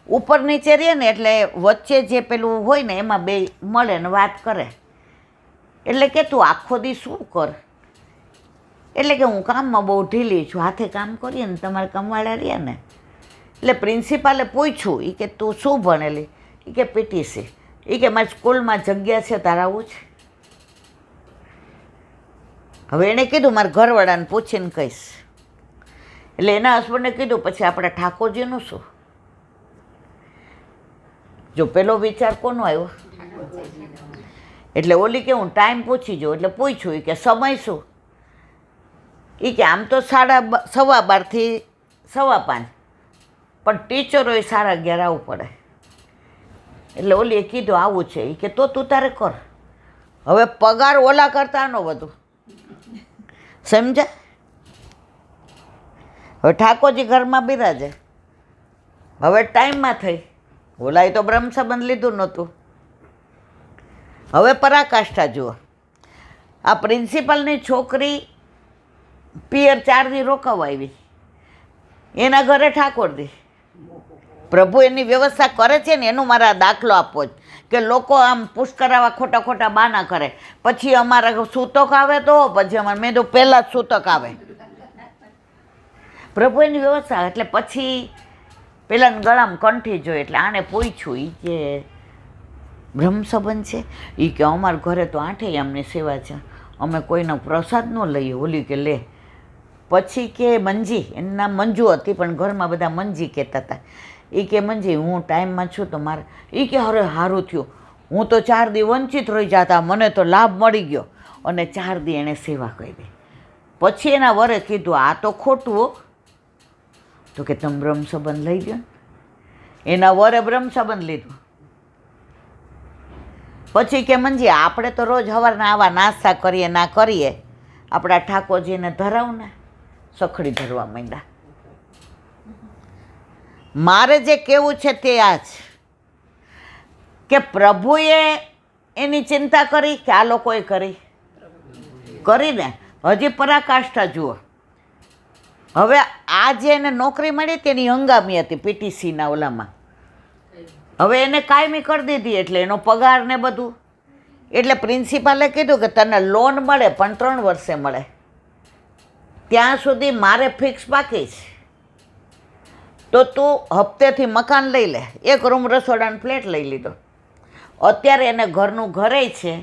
ઉપર નીચે રહે ને એટલે વચ્ચે જે પેલું હોય ને એમાં બે મળે ને વાત કરે. એટલે કે તું આખો દી શું કર? એટલે કે હું કામમાં બહુ ઢીલી છું, હાથે કામ કરીએ ને તમારે કામવાળા રહ્યા ને. એટલે પ્રિન્સિપાલે પૂછ્યું, એ કે તું શું ભણેલી? એ કે પીટીસી. એ કે મારી સ્કૂલમાં જગ્યા છે, તારે આવું છે? હવે એણે કીધું મારા ઘરવાળાને પૂછીને કહીશ. એટલે એના હસબન્ડે કીધું પછી આપણે ઠાકોરજીનું શું? જો પેલો વિચાર કોનો આવ્યો? એટલે ઓલી કે હું ટાઈમ પૂછી જાઉં. એટલે પૂછ્યું. એ કે સમય શું? એ કે આમ તો 12:15 થી 5:15, પણ ટીચરોએ 11:30 આવવું પડે. એટલે ઓલીએ કીધું આવું છે. એ કે તો તું તારે કર. હવે પગાર ઓલા કરતા આનો વધુ, સમજ્યા? હવે ઠાકોરજી ઘરમાં બિરાજે. હવે ટાઈમમાં થઈ. ઓલાએ તો બ્રહ્મ સંબંધ લીધું નહોતું. હવે પરાકાષ્ઠા જુઓ. આ પ્રિન્સિપલની છોકરી પિયર 4 દી રોકાવા આવી, એના ઘરે ઠાકોરજી. પ્રભુ એની વ્યવસ્થા કરે છે ને, એનું મારા દાખલો આપવો જ કે લોકો આમ પુશ કરાવવા ખોટા ખોટા બાના કરે. પછી અમારા સૂતક આવે તો પછી અમારે મેં તો પહેલાં જ સૂતક આવે. પ્રભુ એની વ્યવસ્થા. એટલે પછી પેલાને ગળામાં કંઠી જોઈ. એટલે આને પૂછ્યું, એ કે બ્રહ્મ સંબંધ છે? એ કે અમારા ઘરે તો 8 આમની સેવા છે. અમે કોઈનો પ્રસાદ ન લઈએ. ઓલી કે લે. પછી કે મંજી, એનું નામ મંજુ હતી પણ ઘરમાં બધા મંજી કહેતા હતા. એ કે મંજી હું ટાઈમમાં છું તો મારે, એ કે અરે સારું થયું, હું તો 4 દી વંચિત રહી જતા, મને તો લાભ મળી ગયો. અને 4 દી એણે સેવા કરી. પછી એના વરે કીધું આ તો ખોટું હો. તો કે તમે બ્રહ્મ સંબંધ લઈ ગયો. એના વરે બ્રહ્મ સંબંધ લીધું. પછી કે મંજી આપણે તો રોજ સવારના આવા નાસ્તા કરીએ ના કરીએ, આપણા ઠાકોરજીને ધરાવ ને. સખડી ધરવા માંડ્યા. મારે જે કહેવું છે તે આ જ કે પ્રભુએ એની ચિંતા કરી કે આ લોકોએ કરીને હજી પરાકાષ્ઠા જુઓ. હવે આ જે એને નોકરી મળી તેની હંગામી હતી પીટીસીના ઓલામાં. હવે એને કાયમી કરી દીધી એટલે એનો પગાર ને બધું. એટલે પ્રિન્સિપાલે કીધું કે તને લોન મળે પણ 3 વર્ષે મળે, ત્યાં સુધી મારે ફિક્સ બાકી છે. તો તું હપ્તેથી મકાન લઈ લે. 1 રૂમ રસોડાનો ફ્લેટ લઈ લીધો. અત્યારે એને ઘરનું ઘરે છે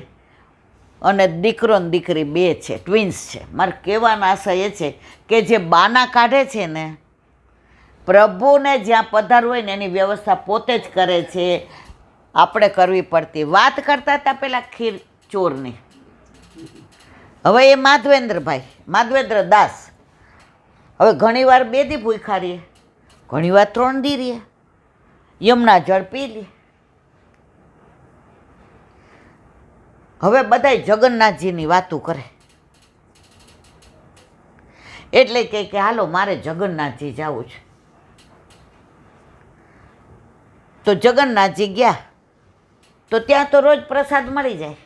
અને દીકરો ને દીકરી 2 છે, ટ્વિન્સ છે. મારે કહેવાનો આશય એ છે કે જે બાના કાઢે છે ને, પ્રભુને જ્યાં પધારવું હોય ને એની વ્યવસ્થા પોતે જ કરે છે, આપણે કરવી પડતી. વાત કરતા હતા પેલા ખીર ચોરની. હવે એ માધવેન્દ્ર દાસ હવે ઘણીવાર 2 દી ભૂખ્યા રહીએ, ઘણીવાર 3 દી રહીએ, યમુના જળ પી લે. હવે બધાય જગન્નાથજીની વાતો કરે. એટલે કે હાલો મારે જગન્નાથજી જવું છે. તો જગન્નાથજી ગયા તો ત્યાં તો રોજ પ્રસાદ મળી જાય.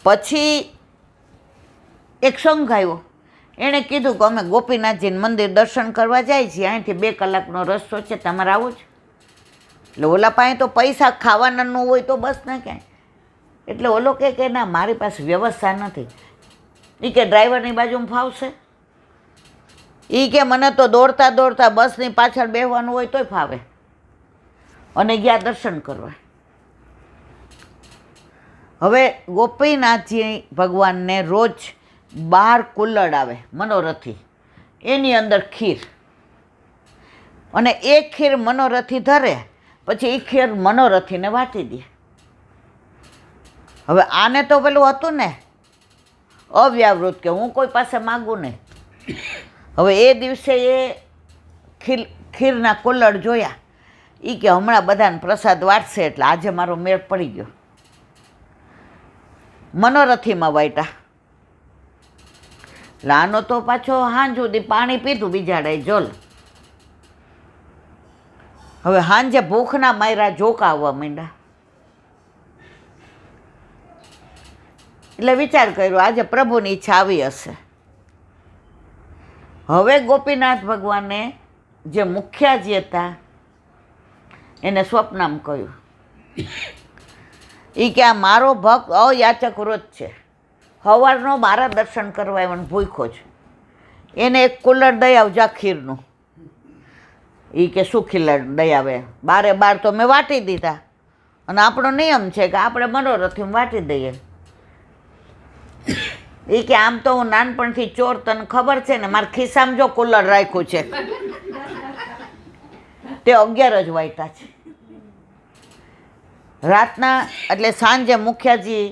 પછી એક સંઘ આવ્યો, એણે કીધું કે અમે ગોપીનાથજીનું મંદિર દર્શન કરવા જાય છીએ, અહીંથી 2 કલાકનો રસ્તો છે, તમારે આવું છે? એટલે ઓલા પાસે તો પૈસા ખાવાના ન હોય તો બસ ને ક્યાંય. એટલે ઓલો કે ના મારી પાસે વ્યવસ્થા નથી. એ કે ડ્રાઈવરની બાજુમાં ફાવશે? એ કે મને તો દોડતા દોડતા બસની પાછળ બેસવાનું હોય તોય ફાવે. અને ગયા દર્શન કરવા. હવે ગોપીનાથજી ભગવાનને રોજ 12 કુલ્લડ આવે મનોરથી, એની અંદર ખીર, અને એ ખીર મનોરથી ધરે, પછી એ ખીર મનોરથીને વાટી દે. હવે આને તો પેલું હતું ને અવ્યાવૃત કે હું કોઈ પાસે માગું નહીં. હવે એ દિવસે એ ખીરના કુલ્લડ જોયા. એ કે હમણાં બધાને પ્રસાદ વાટશે એટલે આજે મારો મેળ પડી ગયો. મનોરથીમાં વાટ્યા. લાનો તો પાછો હાંજ સુધી પાણી પીધું બીજાડાએ જલ. હવે હાંજે ભૂખના માયરા જોકા આવવા માંડ્યા. એટલે વિચાર કર્યો આજે પ્રભુની ઈચ્છા આવી હશે. હવે ગોપીનાથ ભગવાને જે મુખ્યાજી હતા એને સ્વપ્નામ કહ્યું. એ કે આ મારો ભક્ત અયાચક વ્રત છે, સવારનો મારા દર્શન કરવા એમને ભૂખ્યો છે, એને 1 કુલ્લડ દઈ આવજા ખીરનું. એ કે શું ખીલડ દઈ આવે? 12 તો મેં વાટી દીધા, અને આપણો નિયમ છે કે આપણે મનોરથીમાં વાટી દઈએ. એ કે આમ તો હું નાનપણથી ચોર, તને ખબર છે ને, મારા ખિસ્સામાં જો કુલ્લડ રાખ્યું છે, તે 11 જ વાટ્યા છે. રાતના એટલે સાંજે મુખ્યાજી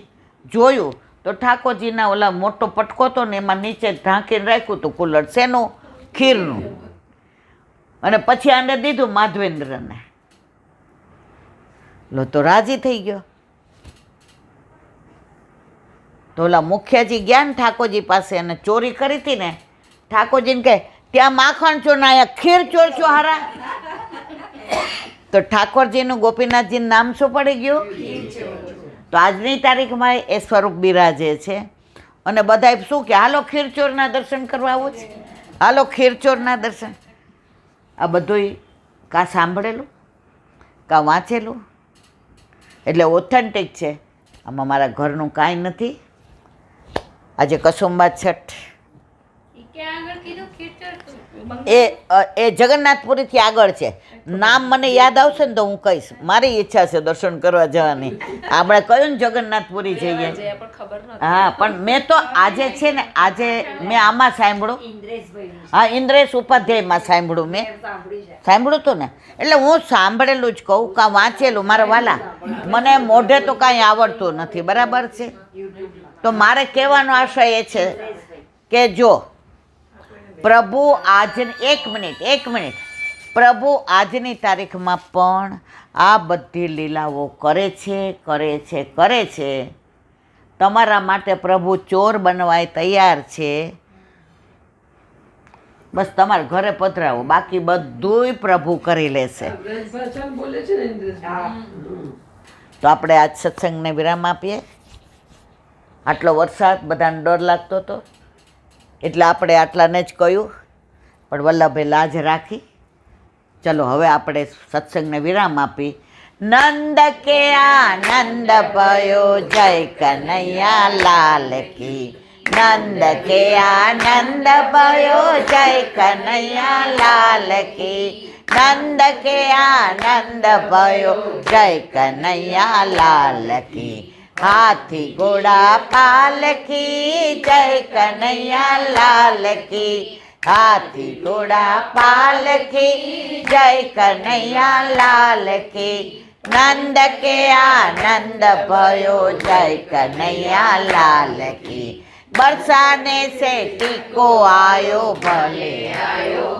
જોયું તો ઠાકોરજીના ઓલા મોટો પટકો હતો ને એમાં નીચે ઢાંકીને રાખ્યું હતું કુલ્લડ. શેનું? ખીરનું. અને પછી આને દીધું માધવેન્દ્રને. લો તો રાજી થઈ ગયો. તો ઓલા મુખ્યાજી ગયા ને ઠાકોરજી પાસે અને ચોરી કરી હતી ને, ઠાકોરજીને કહે ત્યાં માખણ છો ને અહીંયા ખીર ચોર છો હારા. તો ઠાકોરજીનું ગોપીનાથજીનું નામ શું પડી ગયું? તો આજની તારીખમાં એ સ્વરૂપ બિરાજે છે. અને બધાય શું કે હાલો ખીરચોરના દર્શન કરવા આવું છે, હાલો ખીરચોરના દર્શન. આ બધુંય કાં સાંભળેલું કાં વાંચેલું, એટલે ઓથેન્ટિક છે. આમાં મારા ઘરનું કાંઈ નથી. આજે કસુંબા છઠ એ જગન્નાથપુરીથી આગળ છે. નામ મને યાદ આવશે ને તો હું કહીશ. મારી ઈચ્છા છે દર્શન કરવા જવાની. આપણે કહ્યું ને જગન્નાથપુરી જઈએ. હા, પણ મેં તો આજે છે ને, આજે મેં આમાં સાંભળ્યું. હા, ઇન્દ્રેશ ઉપાધ્યાયમાં સાંભળ્યું. મેં સાંભળ્યું હતું ને, એટલે હું સાંભળેલું જ કહું, કાં વાંચેલું. મારા વાલા, મને મોઢે તો કાંઈ આવડતું નથી, બરાબર છે. તો મારે કહેવાનો આશય એ છે કે જો પ્રભુ એક મિનિટ પ્રભુ આજની તારીખમાં પણ આ બધી લીલાઓ કરે છે. તમારા માટે પ્રભુ ચોર બનવાય તૈયાર છે. બસ તમારા ઘરે પધરાવો, બાકી બધુંય પ્રભુ કરી લેશે. તો આપણે આજ સત્સંગને વિરામ આપીએ. આટલો વરસાદ, બધાને ડર લાગતો હતો એટલે આપણે આટલાને જ કહ્યું, પણ વલ્લભે લાજ રાખી. ચલો હવે આપણે સત્સંગને વિરામ આપી. નંદ કે આનંદ ભયો, જય કનૈયા લાલ કી. નંદ કે આનંદ ભયો, જય કનૈયા લાલ કી. નંદ કે આનંદ ભયો, જય કનૈયા લાલ કી. હાથી ઘોડા પાલકી, જય કનૈયા લાલ કી. હાથી ઘોડા પાલકી, જય કનૈયા લાલ કી. નંદ કે આનંદ ભયો, જય કનૈયા લાલ કી. બરસાને સે ટીકો આયો ભલે આયો,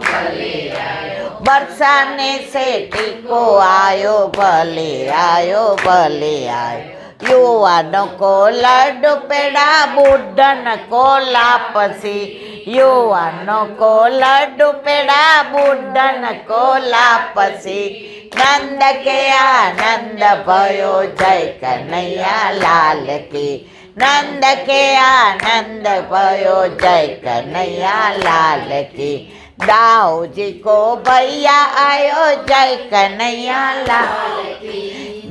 બરસાને સે ટીકો આયો ભલે આયો, ભલે આયો. યુવાનો કો લડ્ડુ પેડા, બુઢન કો લાપસી. યુવાનો કો લડ્ડુ પેડા, બુઢન કો લાપસી. નંદ કે આનંદ ભયો, જય કનૈયા લાલ કી. નંદ કે આનંદ ભયો, જય કનૈયા લાલ કી. દાऊजी को भैया आयो, जय कन्हैया लाल की.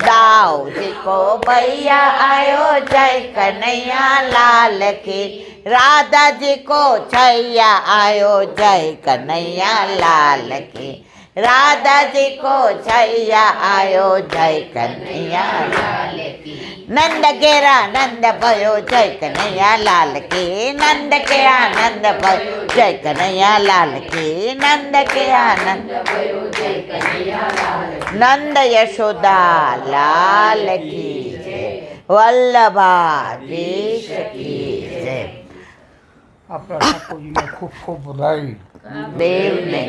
दाऊजी को भैया आयो, जय कन्हैया लाल की. राधा जी को छैया आयो, जय कन्हैया लाल की. राधा जी को छैया आयो, जय कन्हैया लाल की. नंद केरा नंद भयो, जय कन्हैया लाल की. नंद के आनंद भयो, जय कन्हैया लाल की. नंद के आनंद भयो, जय कन्हैया लाल की. नंद यशोदा लाल की जय. वल्लभाधीश की जय. આપણા ઠાકોરજીને ખૂબ ખૂબ બધાઈ. देव ने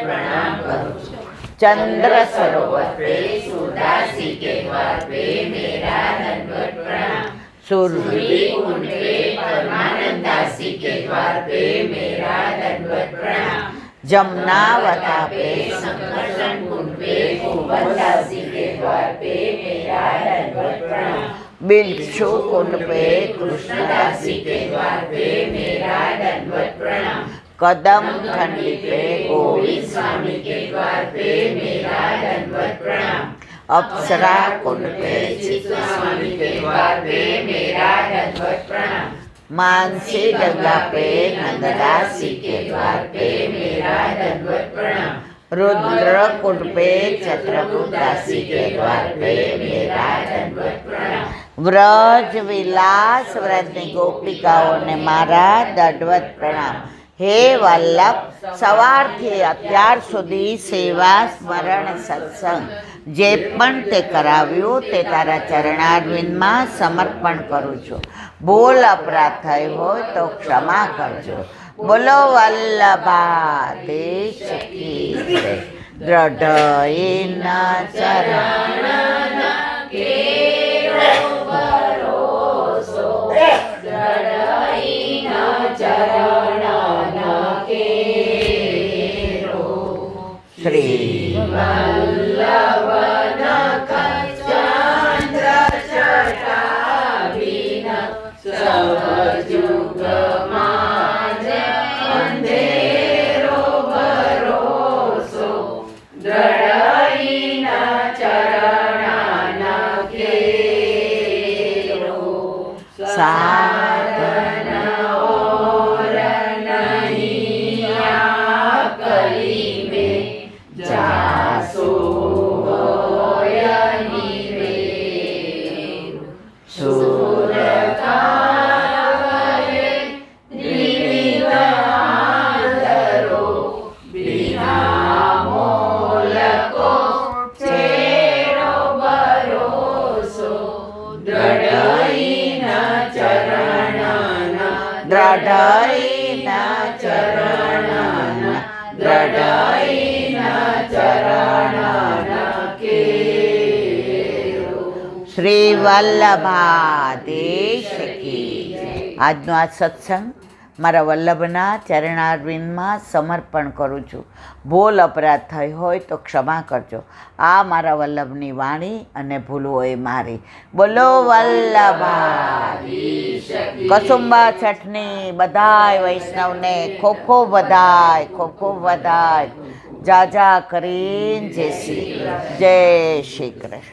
प्रणाम करूं. चंद्र सरोवर पे सूरदासी के द्वार पे मेरा दंडवत प्रणाम. सूर्य कुंड पे परमानंदासी के द्वार पे मेरा दंडवत प्रणाम. जमुनावता पे संकर्षण कुंड पे गोवर्धनदासी के द्वार पे मेरा दंडवत प्रणाम. बिलक्षु कुंड पे कृष्णदासी के द्वार पे मेरा दंडवत प्रणाम. कदम ठंडी पे गोविंद स्वामी के द्वार पे मेरा दंडवत प्रणाम. अप्सरा कुंड पे चित्त स्वामी के द्वार पे मेरा दंडवत प्रणाम. मानसी गंगा पे नंददासी के द्वार पे मेरा दंडवत प्रणाम. रुद्र कुंड पे चत्रकूटासी के द्वार पे मेरा दंडवत प्रणाम. व्रज विलास व्रतनी गोपिकाओं ने मारा दंडवत प्रणाम. हे वल्लभ, સવારથી અત્યાર સુધી સેવા સ્મરણ સત્સંગ જે પણ તે કરાવ્યું તે તારા ચરણારવિંદમાં સમર્પણ કરું છું. ભૂલ અપરાધ થઈ હોય તો ક્ષમા કરજો. બોલો વલ્લભાધીશ કી જય. દ્રઢઈના ચરણ કેરો ભરોસો, દ્રઢઈના ચરણ શ્રી વલ્લભ ચંદ્ર ચટાવીન સહજુગમાં અંધેરો ભરોસો, દ્રઢઈના ચરણ કેરો. સાધન ઓર નહીં કરી में जासो દ્રઢઈના ચરણ દ્રઢઈના ચરણ શ્રી વલ્લભાધીશ કી આજનો આ સત્સંગ મારા વલ્લભના ચરણારવિંદમાં સમર્પણ કરું છું. ભૂલ અપરાધ થઈ હોય તો ક્ષમા કરજો. આ મારા વલ્લભની વાણી અને ભૂલ હોય મારી. બોલો વલ્લભાધીશ કી. કસુંબા છઠની બધાય વૈષ્ણવને ખૂબ ખૂબ વધાય, ખૂબ ખૂબ વધાય. જા કરીને જય શ્રી કૃષ્ણ.